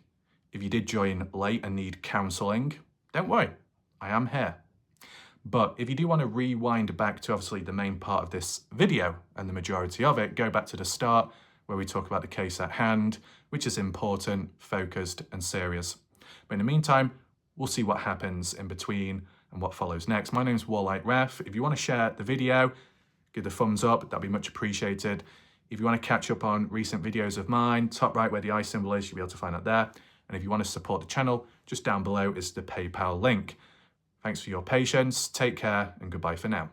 If you did join late and need counselling, don't worry, I am here. But if you do want to rewind back to obviously the main part of this video and the majority of it, go back to the start where we talk about the case at hand, which is important, focused, and serious. But in the meantime, we'll see what happens in between and what follows next. My name's Warlike Ref. If you want to share the video, give the thumbs up, that'd be much appreciated. If you want to catch up on recent videos of mine, top right where the eye symbol is, you'll be able to find that there. And if you want to support the channel, just down below is the PayPal link. Thanks for your patience, take care, and goodbye for now.